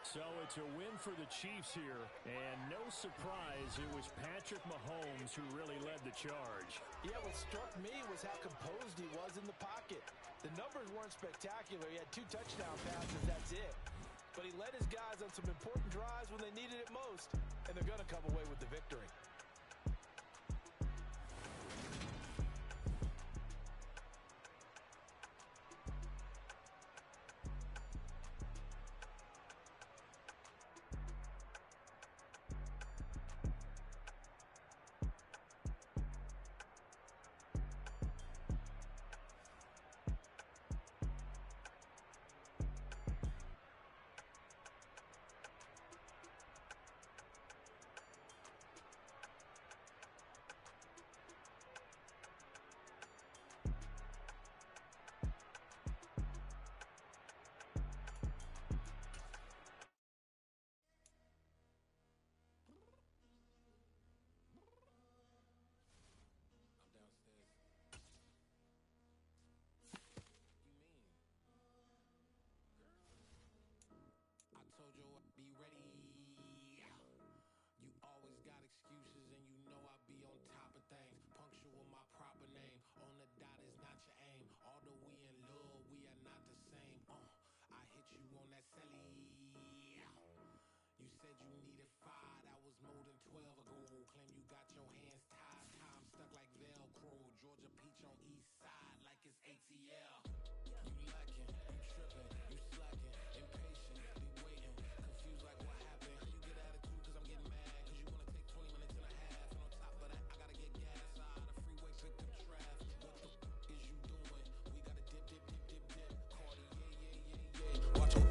So it's It's a win for the Chiefs here, and no surprise, it was Patrick Mahomes who really led the charge. Yeah, what struck me was how composed he was in the pocket. The numbers weren't spectacular. He had 2 touchdown passes, that's it. But he led his guys on some important drives when they needed it most, and they're going to come away with the victory.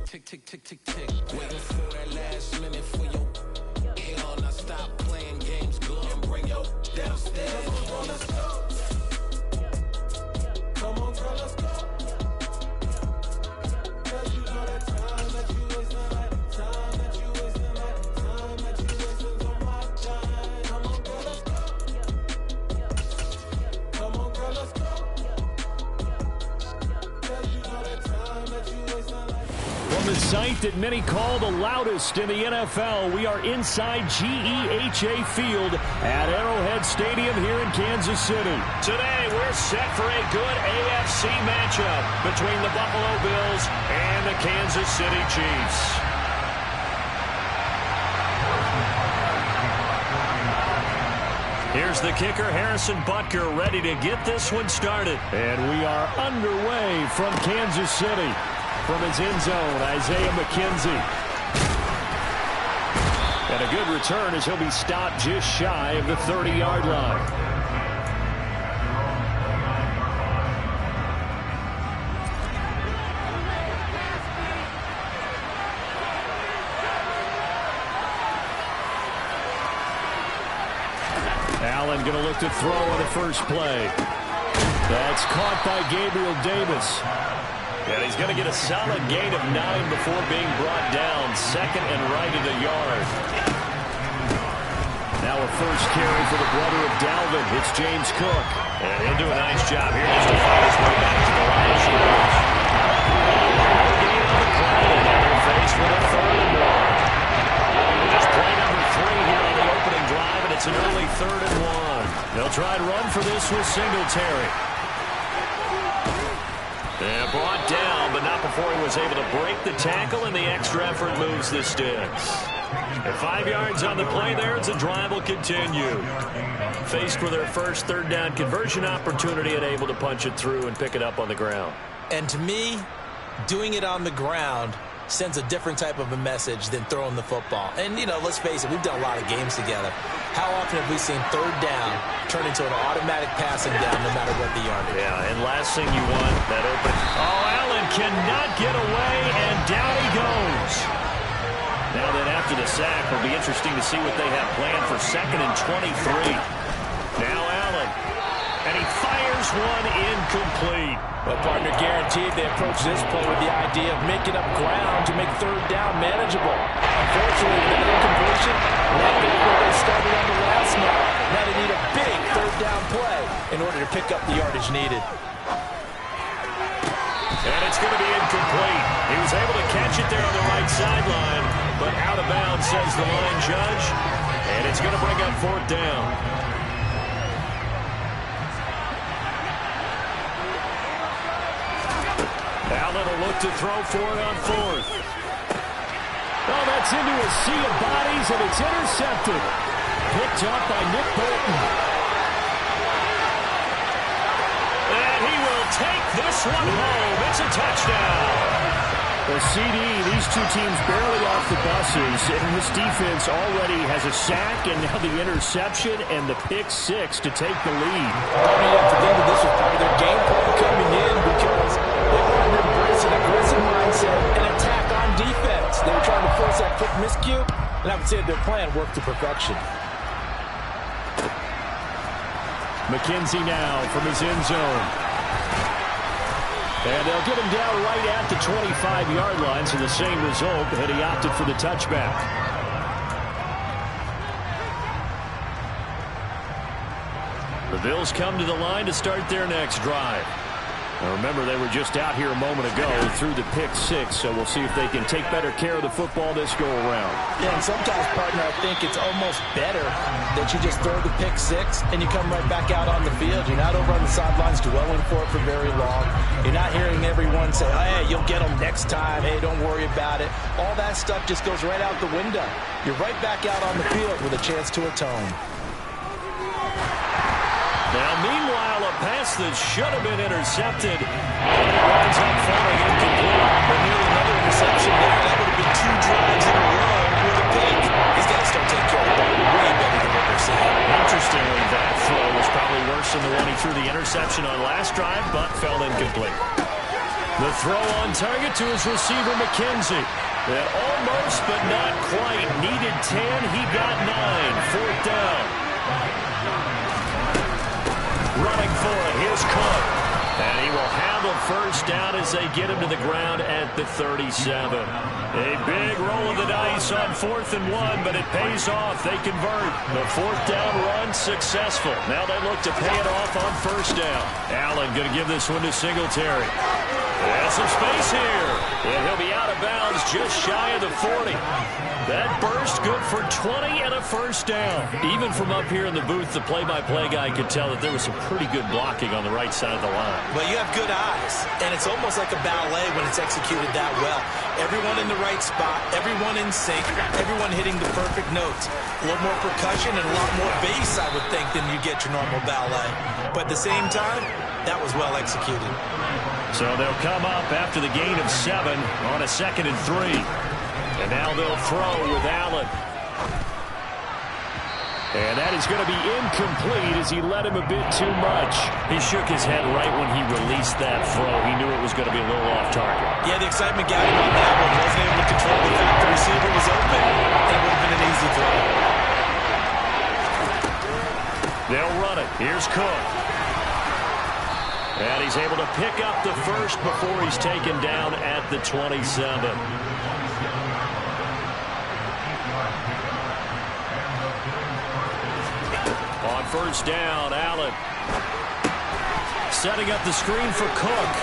Tick, tick, tick, tick, tick. Waiting for that last minute for your hell. Now stop playing games. Go and bring your downstairs. Come on, girl, let's go. Come on, girl, let's go. Cause you know that time that you wasting, like time that you wasting, like time that you wasting on my time. Come on, girl, let's go. Come on, girl, let's go. Cause you know that time that you wasting, like. From the site that many call the loudest in the NFL, we are inside GEHA Field at Arrowhead Stadium here in Kansas City. Today, we're set for a good AFC matchup between the Buffalo Bills and the Kansas City Chiefs. Here's the kicker, Harrison Butker, ready to get this one started. And we are underway from Kansas City. From his end zone, Isaiah McKenzie. And a good return as he'll be stopped just shy of the 30-yard line. Allen going to look to throw on the first play. That's caught by Gabriel Davis. And he's going to get a solid gain of 9 before being brought down. Second and right at a yard. Now a first carry for the brother of Dalvin. It's James Cook. And he'll do a nice job here just to find his way back to the line of scrimmage. No gain on the play, and now they're faced with a 3rd and 1. Just play number 3 here on the opening drive, and it's an early 3rd and 1. They'll try and run for this with Singletary. And brought down, but not before he was able to break the tackle, and the extra effort moves the sticks. And 5 yards on the play there as the drive will continue. Faced with their first 3rd down conversion opportunity and able to punch it through and pick it up on the ground. And to me, doing it on the ground sends a different type of a message than throwing the football. And, you know, let's face it, we've done a lot of games together. How often have we seen 3rd down turn into an automatic passing down no matter what the yardage? Yeah, and last thing you want, that open. Oh, Allen cannot get away, and down he goes. Now then, after the sack, it'll be interesting to see what they have planned for 2nd and 23. Now Allen, and he fires one incomplete. Well, partner, guaranteed they approach this play with the idea of making up ground to make 3rd down manageable. Unfortunately, with that incompletion, that is where they started on the last snap. Now they need a big 3rd down play in order to pick up the yardage needed. And it's going to be incomplete. He was able to catch it there on the right sideline, but out of bounds, says the line judge. And it's going to bring up 4th down. Allen will look to throw for it on 4th. Oh, that's into a sea of bodies, and it's intercepted. Picked up by Nick Bolton. And he will take this one home. It's a touchdown. The CD, these two teams barely off the buses, and this defense already has a sack, and now the interception and the pick 6 to take the lead. I mean, you have to think that this was part of their game plan coming in because they wanted to embrace an aggressive mindset and attack on defense. They were trying to force that quick miscue, and I would say their plan worked to perfection. McKenzie now from his end zone. And they'll get him down right at the 25-yard line, so the same result, and he opted for the touchback. The Bills come to the line to start their next drive. Now remember, they were just out here a moment ago through the pick 6, so we'll see if they can take better care of the football this go-around. Yeah, and sometimes, partner, I think it's almost better that you just throw the pick 6 and you come right back out on the field. You're not over on the sidelines dwelling for it for very long. You're not hearing everyone say, hey, you'll get them next time. Hey, don't worry about it. All that stuff just goes right out the window. You're right back out on the field with a chance to atone. Now, meanwhile, a pass that should have been intercepted. And it runs up falling incomplete. But nearly another interception there. That would have been 2 drives in a row with a pick. He's got to start taking care of the ball way better than what they're saying. Interestingly, that throw was probably worse than the one he threw the interception on last drive, but fell incomplete. The throw on target to his receiver, McKenzie. That almost, but not quite. Needed 10. He got 9. 4th down. Running for it. Here's Cook. And he will have a first down as they get him to the ground at the 37. A big roll of the dice on 4th and 1, but it pays off. They convert. The 4th down run successful. Now they look to pay it off on 1st down. Allen going to give this one to Singletary. Has some space here. And he'll be out of bounds just shy of the 40. That burst good for 20 and a first down. Even from up here in the booth, the play-by-play guy could tell that there was some pretty good blocking on the right side of the line. Well, you have good eyes, and it's almost like a ballet when it's executed that well. Everyone in the right spot, everyone in sync, everyone hitting the perfect notes. A little more percussion and a lot more bass, I would think, than you get your normal ballet. But at the same time, that was well executed. So they'll come up after the gain of 7 on a 2nd and 3. And now they'll throw with Allen. And that is going to be incomplete as he led him a bit too much. He shook his head right when he released that throw. He knew it was going to be a little off target. Yeah, the excitement got him on that one. Wasn't able to control the fact the receiver was open. That would have been an easy throw. They'll run it. Here's Cook. And he's able to pick up the first before he's taken down at the 27. On 1st down, Allen setting up the screen for Cook.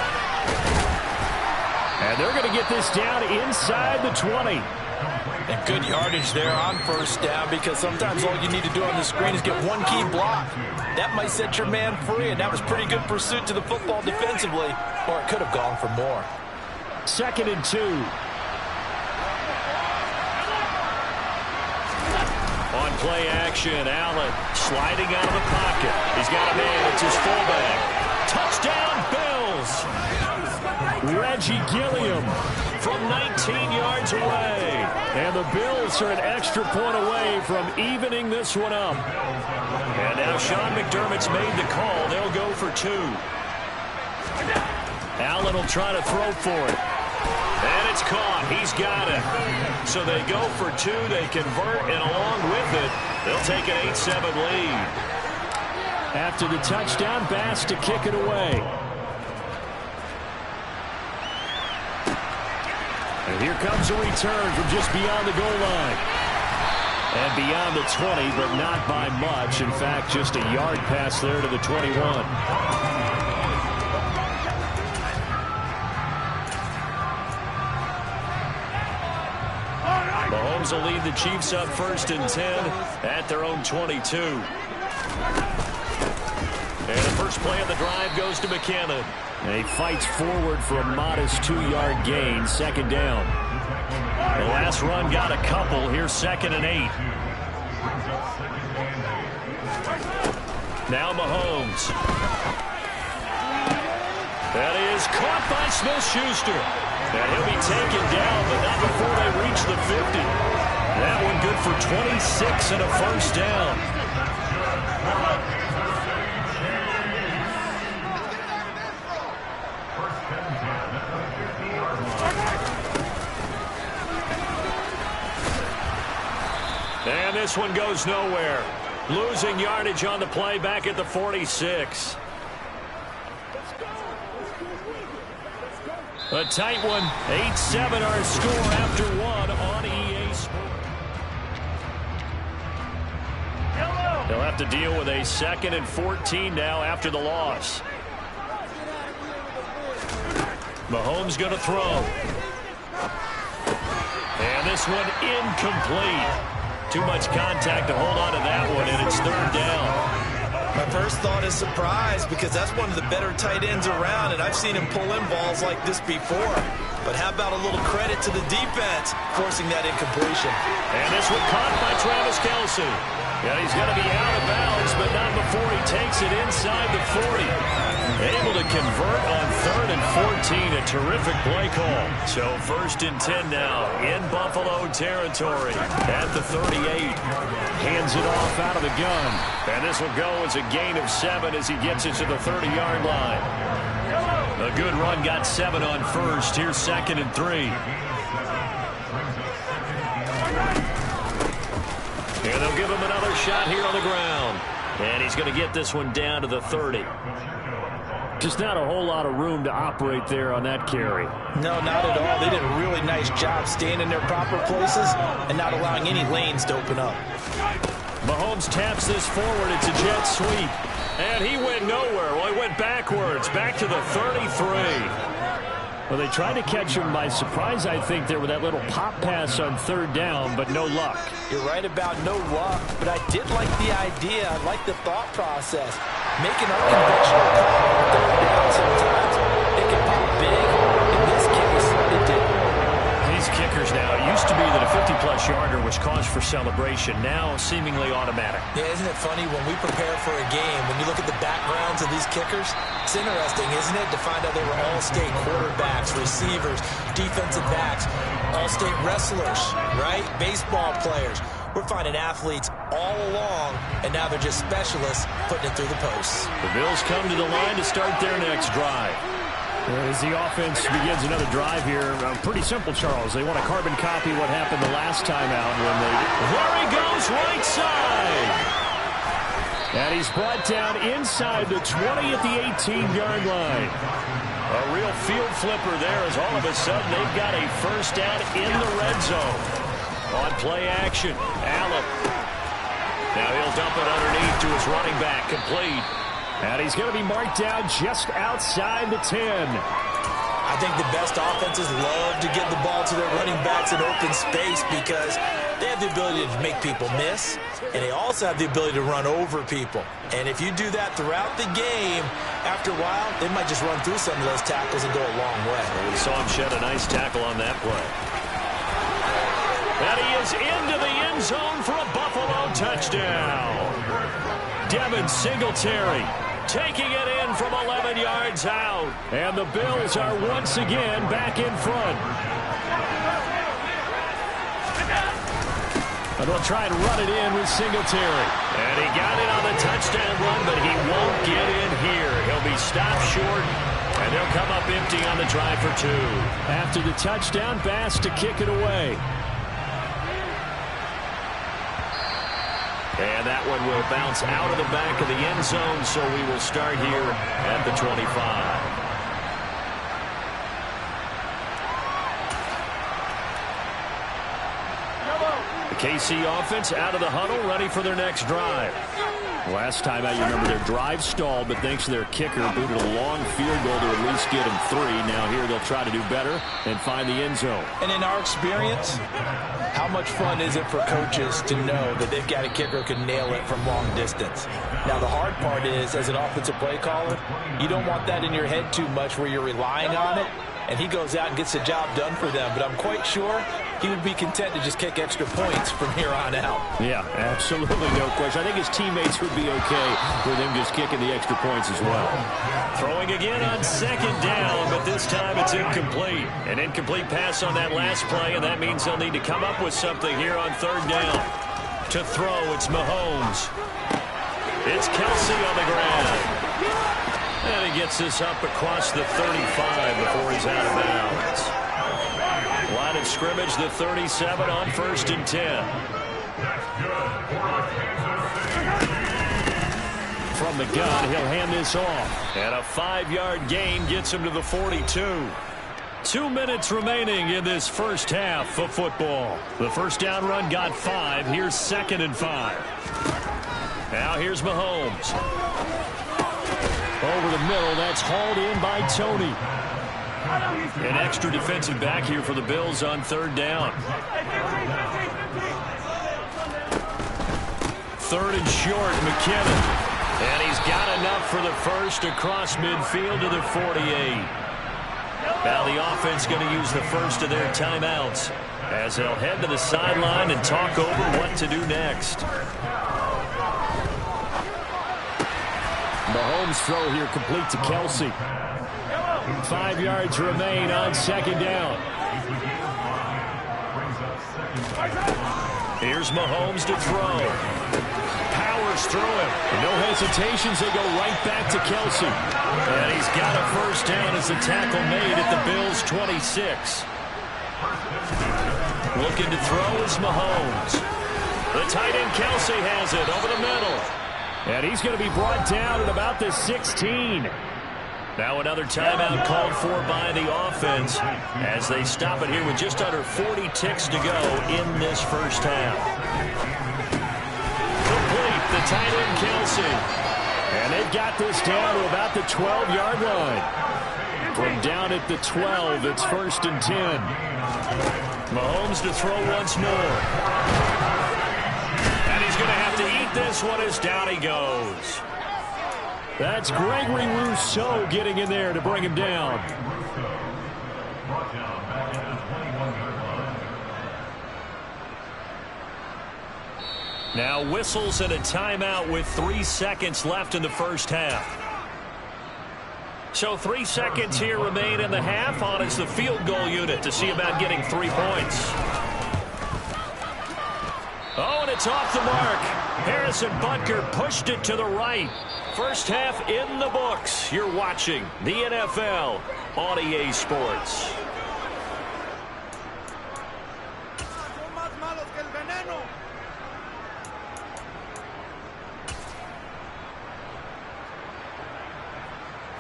And they're going to get this down inside the 20. And good yardage there on 1st down because sometimes all you need to do on the screen is get one key block. That might set your man free, and that was pretty good pursuit to the football defensively, or it could have gone for more. 2nd and 2. On play action, Allen sliding out of the pocket. He's got a man. It's his fullback. Touchdown, Bills! Reggie Gilliam from 19 yards away. And the Bills are an extra point away from evening this one up. And now Sean McDermott's made the call. They'll go for 2. Allen will try to throw for it. And it's caught. He's got it. So they go for 2. They convert, and along with it, they'll take an 8-7 lead. After the touchdown, Bass to kick it away. And here comes a return from just beyond the goal line. And beyond the 20, but not by much. In fact, just a yard pass there to the 21. Mahomes will lead the Chiefs up 1st and 10 at their own 22. And the first play of the drive goes to McKinnon. And he fights forward for a modest 2-yard gain, 2nd down. The last run got a couple. Here's 2nd and 8. Now Mahomes. That is caught by Smith-Schuster. And he'll be taken down, but not before they reach the 50. That one good for 26 and a 1st down. And this one goes nowhere. Losing yardage on the play back at the 46. A tight one. 8-7 our score after one on EA Sports. They'll have to deal with a 2nd and 14 now after the loss. Mahomes going to throw. And this one incomplete. Too much contact to hold on to that one, and it's 3rd down. My first thought is surprise, because that's one of the better tight ends around, and I've seen him pull in balls like this before. But how about a little credit to the defense forcing that incompletion? And this one caught by Travis Kelce. Yeah, he's going to be out of bounds, but not before he takes it inside the 40. Able to convert on 3rd and 14. A terrific play call. So 1st and 10 now in Buffalo territory at the 38. Hands it off out of the gun. And this will go as a gain of 7 as he gets it to the 30-yard line. A good run, got 7 on 1st. Here's 2nd and 3. And they'll give him another shot here on the ground. And he's going to get this one down to the 30. Just not a whole lot of room to operate there on that carry. No, not at all. They did a really nice job staying in their proper places and not allowing any lanes to open up. Mahomes taps this forward. It's a jet sweep. And he went nowhere. Well, he went backwards, back to the 33. Well, they tried to catch him by surprise, I think, there with that little pop pass on 3rd down, but no luck. You're right about no luck, but I did like the idea. I like the thought process. Make an unconventional call on 3rd down sometimes. It can pop big. In this case, it didn't. These kickers now, it used to be that a 50-plus yarder was cause for celebration. Now, seemingly automatic. Yeah, isn't it funny when we prepare for a game, when you look at the backgrounds of these kickers, it's interesting, isn't it, to find out they were all-state quarterbacks, receivers, defensive backs, all-state wrestlers, right? Baseball players. We're finding athletes all along, and now they're just specialists putting it through the posts. The Bills come to the line to start their next drive. As the offense begins another drive here, pretty simple, Charles. They want to carbon copy what happened the last time out when they... There he goes, right side! And he's brought down inside the 20 at the 18-yard line. A real field flipper there as all of a sudden they've got a 1st down in the red zone. On play action, Allen. Now he'll dump it underneath to his running back, complete. And he's going to be marked down just outside the 10. I think the best offenses love to get the ball to their running backs in open space because they have the ability to make people miss, and they also have the ability to run over people. And if you do that throughout the game, after a while, they might just run through some of those tackles and go a long way. Well, we saw him shed a nice tackle on that play. And he is into the end zone for a Buffalo touchdown. Devin Singletary taking it in from 11 yards out. And the Bills are once again back in front. And they'll try and run it in with Singletary. And he got it on the touchdown run, but he won't get in here. He'll be stopped short, and they'll come up empty on the drive for 2. After the touchdown, Bass to kick it away. And that one will bounce out of the back of the end zone, so we will start here at the 25. The KC offense out of the huddle, ready for their next drive. Last time out, you remember their drive stalled, but thanks to their kicker, booted a long field goal to at least get them 3. Now here they'll try to do better and find the end zone. And in our experience, how much fun is it for coaches to know that they've got a kicker who can nail it from long distance? Now, the hard part is, as an offensive play caller, you don't want that in your head too much where you're relying on it, and he goes out and gets the job done for them. But I'm quite sure he would be content to just kick extra points from here on out. Yeah, absolutely no question. I think his teammates would be okay with him just kicking the extra points as well. Throwing again on 2nd down, but this time it's incomplete. An incomplete pass on that last play, and that means they'll need to come up with something here on 3rd down. To throw, it's Mahomes. It's Kelsey on the ground. And he gets this up across the 35 before he's out of bounds. Line of scrimmage, the 37 on 1st and 10. From the gun, he'll hand this off. And a 5-yard gain gets him to the 42. 2 minutes remaining in this first half of football. The first down run got 5. Here's 2nd and 5. Now here's Mahomes. Over the middle, that's hauled in by Tony. An extra defensive back here for the Bills on 3rd down. 3rd and short, McKinnon. And he's got enough for the first across midfield to the 48. Now the offense going to use the first of their timeouts as they'll head to the sideline and talk over what to do next. Mahomes' throw here complete to Kelsey. 5 yards remain on 2nd down. Here's Mahomes to throw. Powers through him. No hesitations. They go right back to Kelsey. And he's got a first down as the tackle made at the Bills' 26. Looking to throw is Mahomes. The tight end Kelsey has it over the middle. And he's going to be brought down at about the 16. Now another timeout called for by the offense as they stop it here with just under 40 ticks to go in this first half. Complete, the tight end Kelsey. And they've got this down to about the 12-yard line. From down at the 12, it's 1st and 10. Mahomes to throw once more. And he's going to have to eat this one as down he goes. That's Gregory Rousseau getting in there to bring him down. Now whistles and a timeout with 3 seconds left in the first half. So 3 seconds here remain in the half. On is the field goal unit to see about getting 3 points. Oh, and it's off the mark. Harrison Butker pushed it to the right. First half in the books. You're watching the NFL on EA Sports.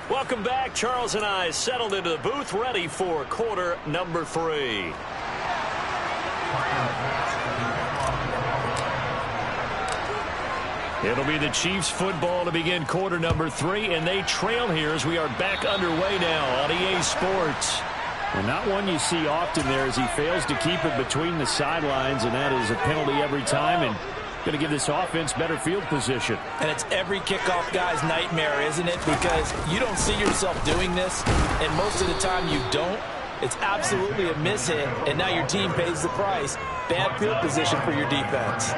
Welcome back. Charles and I settled into the booth, ready for quarter number 3. It'll be the Chiefs football to begin quarter number 3, and they trail here as we are back underway now on EA Sports. And not one you see often there as he fails to keep it between the sidelines, and that is a penalty every time, and going to give this offense better field position. And it's every kickoff guy's nightmare, isn't it? Because you don't see yourself doing this, and most of the time you don't. It's absolutely a mishit, and now your team pays the price. Bad field position for your defense.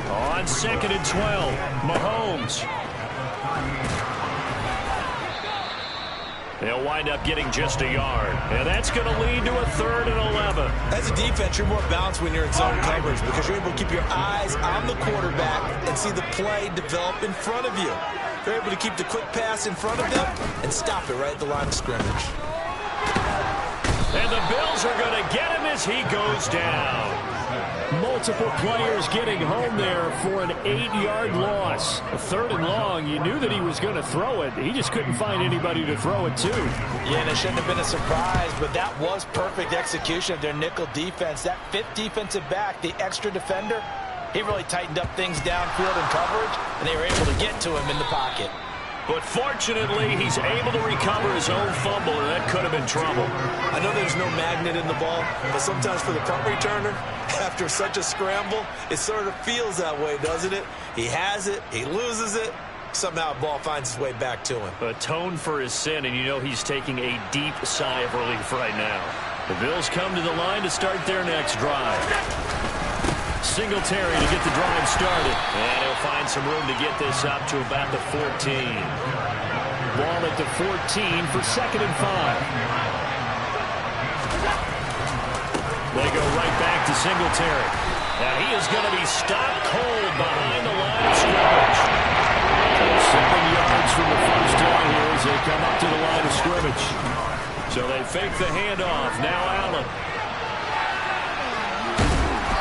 On 2nd and 12, Mahomes. They'll wind up getting just a yard. And that's going to lead to a 3rd and 11. As a defense, you're more balanced when you're in zone coverage because you're able to keep your eyes on the quarterback and see the play develop in front of you. They're able to keep the quick pass in front of them and stop it right at the line of scrimmage. And the Bills are going to get him as he goes down. Multiple players getting home there for an 8-yard loss. A 3rd and long, you knew that he was going to throw it. He just couldn't find anybody to throw it to. Yeah, and it shouldn't have been a surprise, but that was perfect execution of their nickel defense. That 5th defensive back, the extra defender, he really tightened up things downfield in coverage, and they were able to get to him in the pocket. But fortunately, he's able to recover his own fumble, and that could have been trouble. I know there's no magnet in the ball, but sometimes for the punt returner, after such a scramble, it sort of feels that way, doesn't it? He has it, he loses it, somehow the ball finds its way back to him. Atone for his sin, and you know he's taking a deep sigh of relief right now. The Bills come to the line to start their next drive. Singletary to get the drive started. And he'll find some room to get this up to about the 14. Ball at the 14 for 2nd and 5. They go right back to Singletary. And he is going to be stopped cold behind the line of scrimmage. So 7 yards from the first down here as they come up to the line of scrimmage. So they fake the handoff. Now Allen.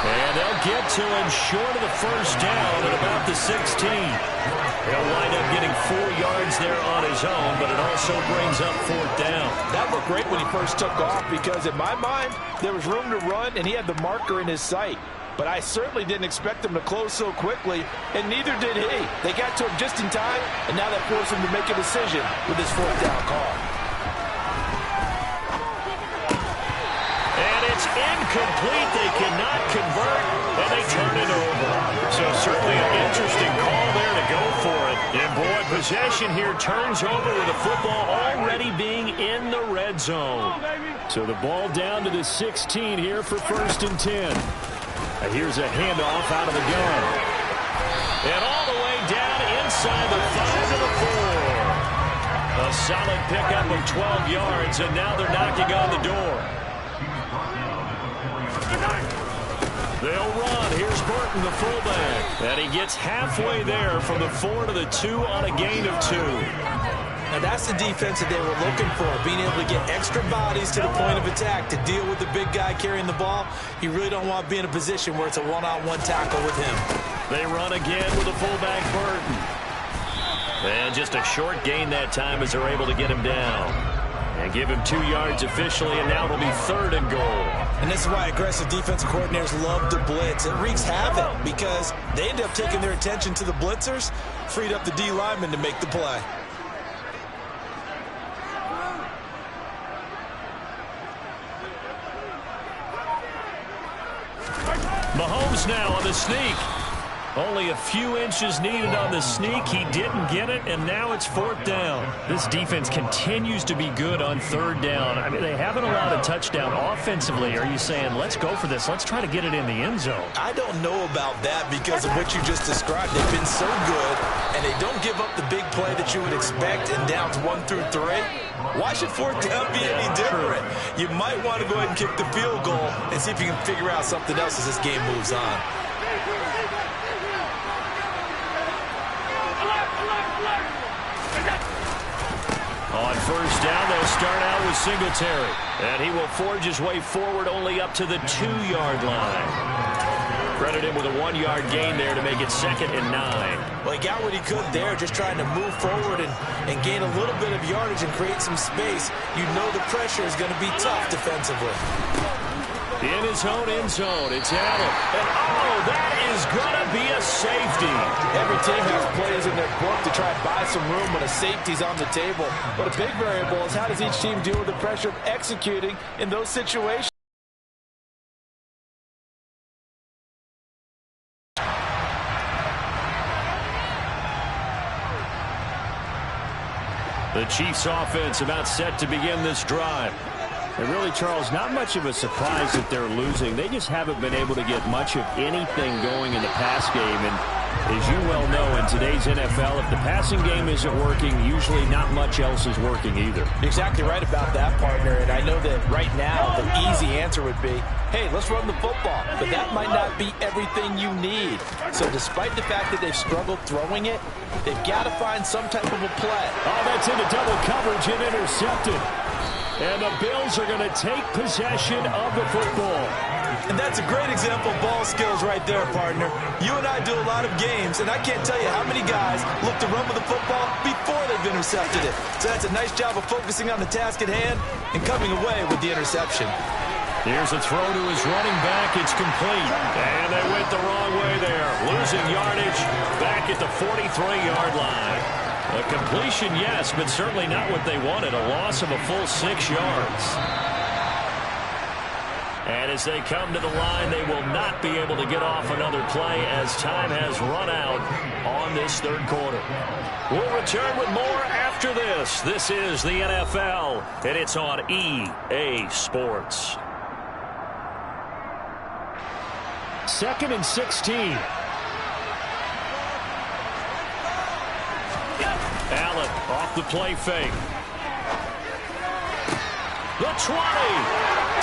And they'll get to him short of the first down at about the 16. He'll wind up getting 4 yards there on his own, but it also brings up 4th down. That looked great when he first took off because, in my mind, there was room to run, and he had the marker in his sight. But I certainly didn't expect him to close so quickly, and neither did he. They got to him just in time, and now that forced him to make a decision with his 4th down call. Incomplete. They cannot convert, and they turn it over. So certainly an interesting call there to go for it. And boy, possession here turns over with the football already being in the red zone. So the ball down to the 16 here for 1st and 10. Here's a handoff out of the gun. And all the way down inside the 5 to the 4. A solid pickup of 12 yards, and now they're knocking on the door. They'll run. Here's Burton, the fullback. And he gets halfway there from the 4 to the 2 on a gain of 2. Now that's the defense that they were looking for, being able to get extra bodies to the point of attack to deal with the big guy carrying the ball. You really don't want to be in a position where it's a one-on-one tackle with him. They run again with the fullback Burton. And just a short gain that time as they're able to get him down. And give him 2 yards officially, and now it'll be 3rd and goal. And this is why aggressive defensive coordinators love to blitz. It wreaks havoc because they end up taking their attention to the blitzers, freed up the D lineman to make the play. Mahomes now on the sneak. Only a few inches needed on the sneak. He didn't get it, and now it's 4th down. This defense continues to be good on 3rd down. I mean, they haven't allowed a touchdown offensively. Are you saying, let's go for this? Let's try to get it in the end zone. I don't know about that because of what you just described. They've been so good, and they don't give up the big play that you would expect in downs 1 through 3. Why should 4th down be any different? You might want to go ahead and kick the field goal and see if you can figure out something else as this game moves on. On 1st down, they'll start out with Singletary. And he will forge his way forward only up to the 2-yard line. Credit him with a 1-yard gain there to make it 2nd and 9. Well, he got what he could there, just trying to move forward and gain a little bit of yardage and create some space. You know the pressure is going to be tough defensively. In his own end zone, it's Allen. And oh, that is going to be a safety. Every team has plays in their book to try and buy some room when a safety's on the table. But a big variable is how does each team deal with the pressure of executing in those situations? The Chiefs offense about set to begin this drive. And really, Charles, not much of a surprise that they're losing. They just haven't been able to get much of anything going in the pass game. And as you well know, in today's NFL, if the passing game isn't working, usually not much else is working either. You're exactly right about that, partner. And I know that right now the easy answer would be, hey, let's run the football. But that might not be everything you need. So despite the fact that they've struggled throwing it, they've got to find some type of a play. Oh, that's into double coverage and intercepted. And the Bills are going to take possession of the football. And that's a great example of ball skills right there, partner. You and I do a lot of games, and I can't tell you how many guys look to run with the football before they've intercepted it. So that's a nice job of focusing on the task at hand and coming away with the interception. Here's a throw to his running back. It's complete. And they went the wrong way there. Losing yardage back at the 43-yard line. A completion, yes, but certainly not what they wanted. A loss of a full 6 yards. And as they come to the line, they will not be able to get off another play as time has run out on this third quarter. We'll return with more after this. This is the NFL, and it's on EA Sports. 2nd and 16. Allen off the play fake. The 20,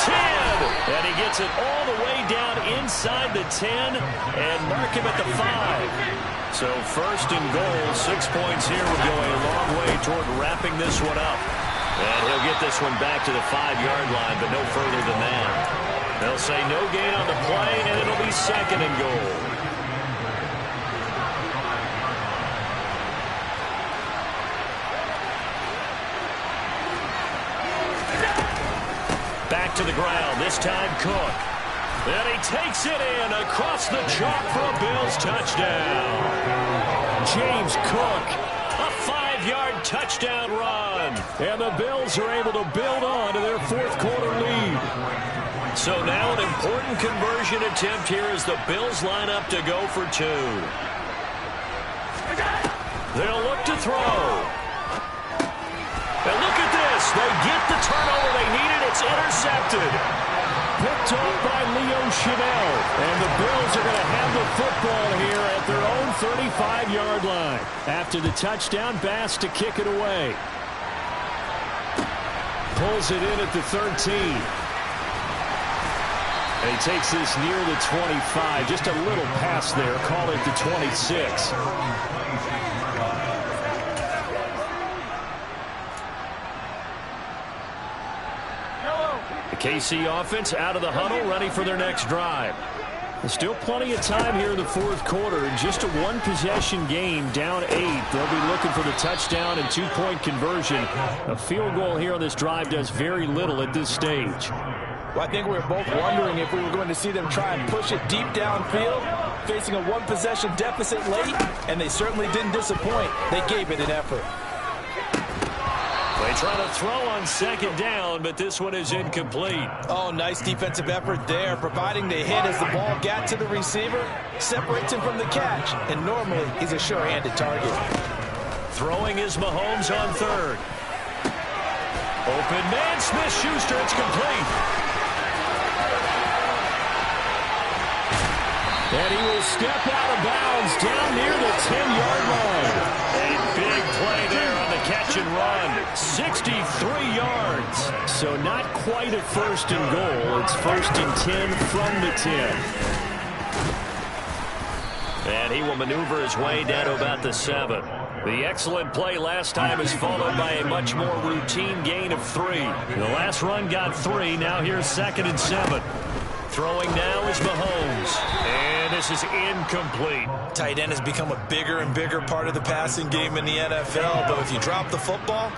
10, and he gets it all the way down inside the 10 and mark him at the 5. So 1st and goal, 6 points here would go a long way toward wrapping this one up. And he'll get this one back to the 5-yard line, but no further than that. They'll say no gain on the play, and it'll be 2nd and goal. Back to the ground, this time Cook. And he takes it in across the chalk for a Bills touchdown. James Cook, a 5-yard touchdown run. And the Bills are able to build on to their 4th quarter lead. So now an important conversion attempt here as the Bills line up to go for 2. They'll look to throw. And look at this. They get the turnover they needed. It's intercepted. Picked off by Leo Chanel. And the Bills are going to have the football here at their own 35-yard line. After the touchdown, Bass to kick it away. Pulls it in at the 13. And he takes this near the 25. Just a little pass there. Call it the 26. The KC offense out of the huddle, ready for their next drive. There's still plenty of time here in the 4th quarter. Just a 1-possession game, down 8. They'll be looking for the touchdown and 2-point conversion. A field goal here on this drive does very little at this stage. Well, I think we were both wondering if we were going to see them try and push it deep downfield, facing a 1-possession deficit late, and they certainly didn't disappoint. They gave it an effort. They try to throw on 2nd down, but this one is incomplete. Oh, nice defensive effort there, providing the hit as the ball got to the receiver, separates him from the catch, and normally he's a sure-handed target. Throwing is Mahomes on 3rd. Open man, Smith-Schuster, it's complete. And he will step out of bounds down near the 10-yard line. A big play there on the catch and run. 63 yards. So not quite a 1st and goal. It's 1st and 10 from the 10. And he will maneuver his way down to about the 7. The excellent play last time is followed by a much more routine gain of 3. The last run got 3. Now here's 2nd and 7. Throwing now is Mahomes. And this is incomplete. Tight end has become a bigger and bigger part of the passing game in the NFL. But if you drop the football,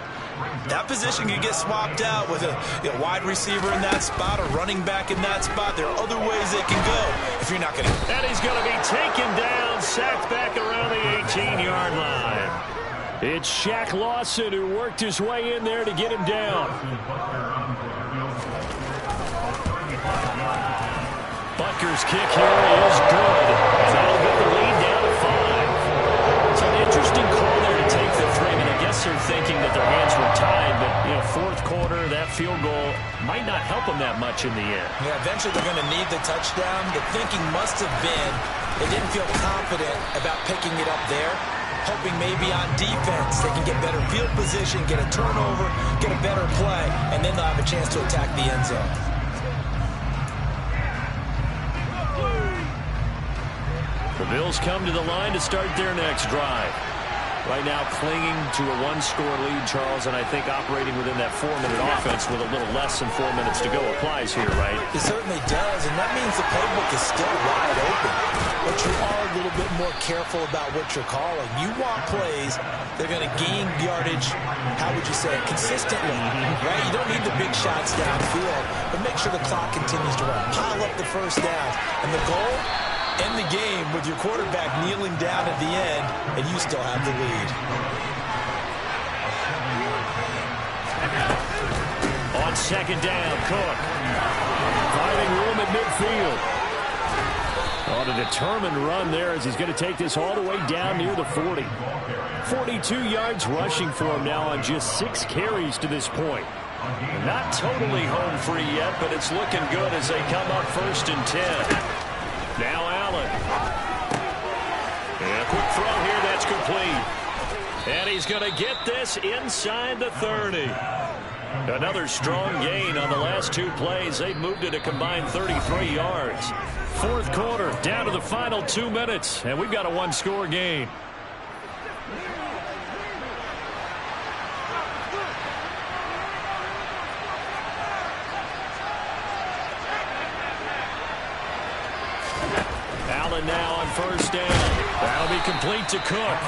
that position can get swapped out with a wide receiver in that spot, a running back in that spot. There are other ways they can go if you're not going to. And he's going to be taken down, sacked back around the 18-yard line. It's Shaq Lawson who worked his way in there to get him down. Butker's kick here is good. And that'll get the lead down to 5. It's an interesting call there to take the 3. I mean, I guess they're thinking that their hands were tied, but 4th quarter, that field goal might not help them that much in the end. Yeah, eventually they're going to need the touchdown. The thinking must have been they didn't feel confident about picking it up there, hoping maybe on defense they can get better field position, get a turnover, get a better play, and then they'll have a chance to attack the end zone. The Bills come to the line to start their next drive. Right now clinging to a one-score lead, Charles, and I think operating within that 4-minute offense with a little less than 4 minutes to go applies here, right? It certainly does, and that means the playbook is still wide open. But you are a little bit more careful about what you're calling. You want plays that are going to gain yardage, how would you say it, consistently, right? You don't need the big shots downfield, but make sure the clock continues to run. Pile up the first down. And the goal? End the game with your quarterback kneeling down at the end, and you still have the lead. On second down, Cook. Finding room at midfield. On a determined run there as he's going to take this all the way down near the 40. 42 yards rushing for him now on just 6 carries to this point. Not totally home free yet, but it's looking good as they come up 1st and 10. Now Allen. And a quick throw here, that's complete. And he's going to get this inside the 30. Another strong gain on the last 2 plays. They've moved it a combined 33 yards. 4th quarter, down to the final 2 minutes, and we've got a 1-score game. Allen now on 1st down. That'll be complete to Cook.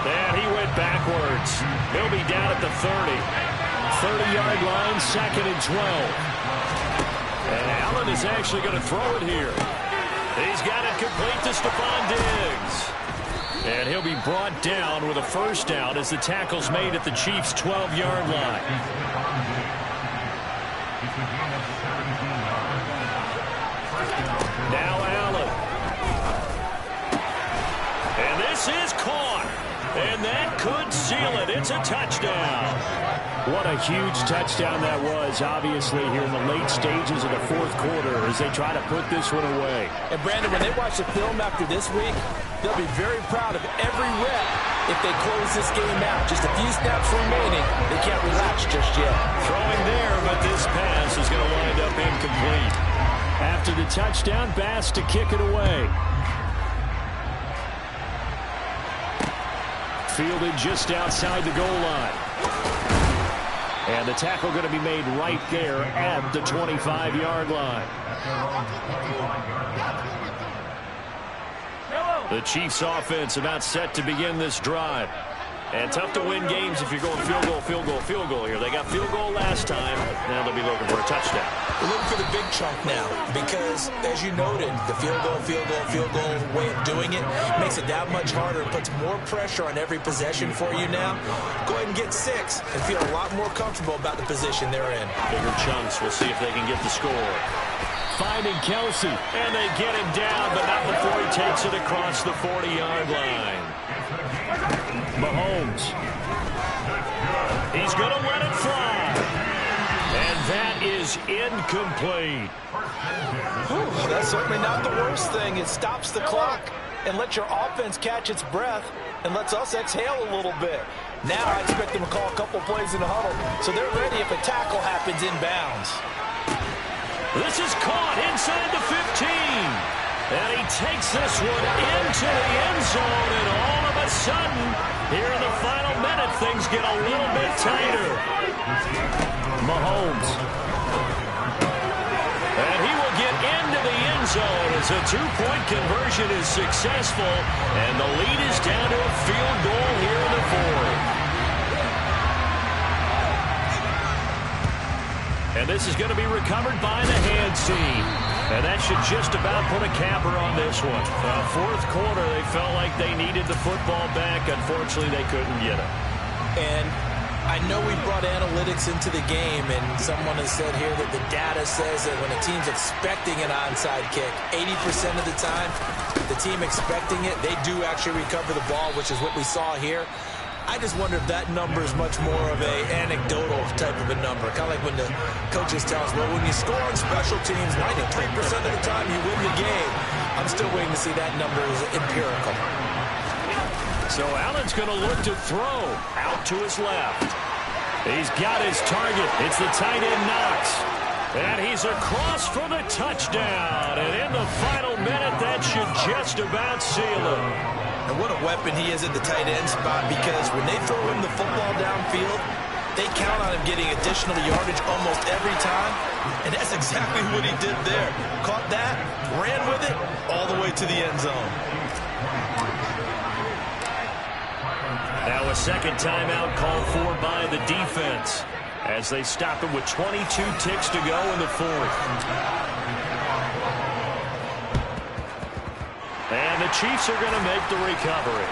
And he went backwards. He'll be down at the 30. 30-yard line, 2nd and 12. And Allen is actually going to throw it here. He's got it complete to Stephon Diggs. And he'll be brought down with a 1st down as the tackle's made at the Chiefs' 12-yard line. Now Allen. And this is caught. And that could seal it. It's a touchdown. What a huge touchdown that was, obviously, here in the late stages of the 4th quarter as they try to put this one away. And, Brandon, when they watch the film after this week, they'll be very proud of every rep if they close this game out. Just a few snaps remaining. They can't relax just yet. Throwing there, but this pass is going to wind up incomplete. After the touchdown, Bass to kick it away. Fielded just outside the goal line. And the tackle going to be made right there at the 25-yard line. The Chiefs offense about set to begin this drive. And tough to win games if you're going field goal, field goal, field goal here. They got field goal last time. Now they'll be looking for a touchdown. We're looking for the big chunk now because, as you noted, the field goal way of doing it makes it that much harder and puts more pressure on every possession for you now. Go ahead and get 6 and feel a lot more comfortable about the position they're in. Bigger chunks. We'll see if they can get the score. Finding Kelsey, and they get him down, but not before he takes it across the 40-yard line. Mahomes. He's going to let it fly. And that is incomplete. Whew, that's certainly not the worst thing. It stops the clock and lets your offense catch its breath and lets us exhale a little bit. Now I expect them to call a couple plays in the huddle so they're ready if a tackle happens inbounds. This is caught inside the 15. And he takes this one into the end zone, and all of a sudden, here in the final minute, things get a little bit tighter. Mahomes. And he will get into the end zone as a 2-point conversion is successful, and the lead is down to a field goal here in the 4th. And this is going to be recovered by the hands team. And that should just about put a capper on this one. 4th quarter, they felt like they needed the football back. Unfortunately, they couldn't get it. And I know we brought analytics into the game, and someone has said here that the data says that when a team's expecting an onside kick, 80% of the time, the team expecting it, they do actually recover the ball, which is what we saw here. I just wonder if that number is much more of a anecdotal type of a number. Kind of like when the coaches tell us, well, when you score on special teams, 93% of the time you win the game. I'm still waiting to see that number is empirical. So Allen's going to look to throw out to his left. He's got his target. It's the tight end Knox. And he's across for the touchdown. And in the final minute, that should just about seal it. And what a weapon he is at the tight end spot, because when they throw him the football downfield, they count on him getting additional yardage almost every time. And that's exactly what he did there. Caught that, ran with it, all the way to the end zone. Now a second timeout called for by the defense as they stop it with 22 ticks to go in the fourth. And the Chiefs are going to make the recovery.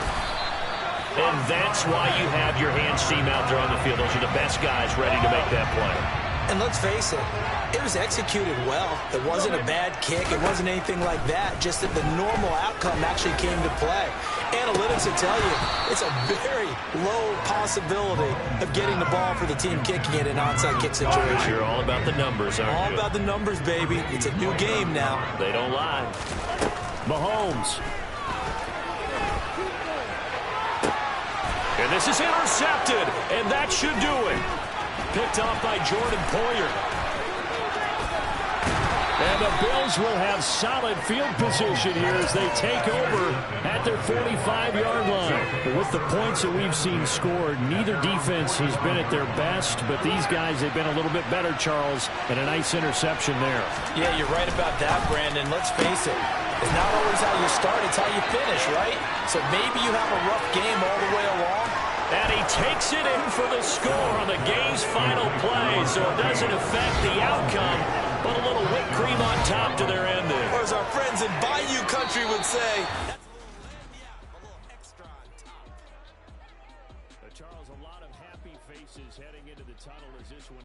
And that's why you have your hands team out there on the field. Those are the best guys ready to make that play. And let's face it, it was executed well. It wasn't a bad kick. It wasn't anything like that. Just that the normal outcome actually came to play. Analytics will tell you it's a very low possibility of getting the ball for the team kicking it in an onside kick situation. You're all about the numbers, aren't you? All about the numbers, baby. It's a new game now. They don't lie. Mahomes. And this is intercepted, and that should do it. Picked off by Jordan Poyer. And the Bills will have solid field position here as they take over at their 45-yard line. But with the points that we've seen scored, neither defense has been at their best, but these guys have been a little bit better, Charles, and a nice interception there. Yeah, you're right about that, Brandon. Let's face it. It's not always how you start, it's how you finish, right? So maybe you have a rough game all the way along. And he takes it in for the score on the game's final play, so it doesn't affect the outcome, but a little whipped cream on top to their ending. Or as our friends in Bayou Country would say, Charles, a lot of happy faces heading into the tunnel as this one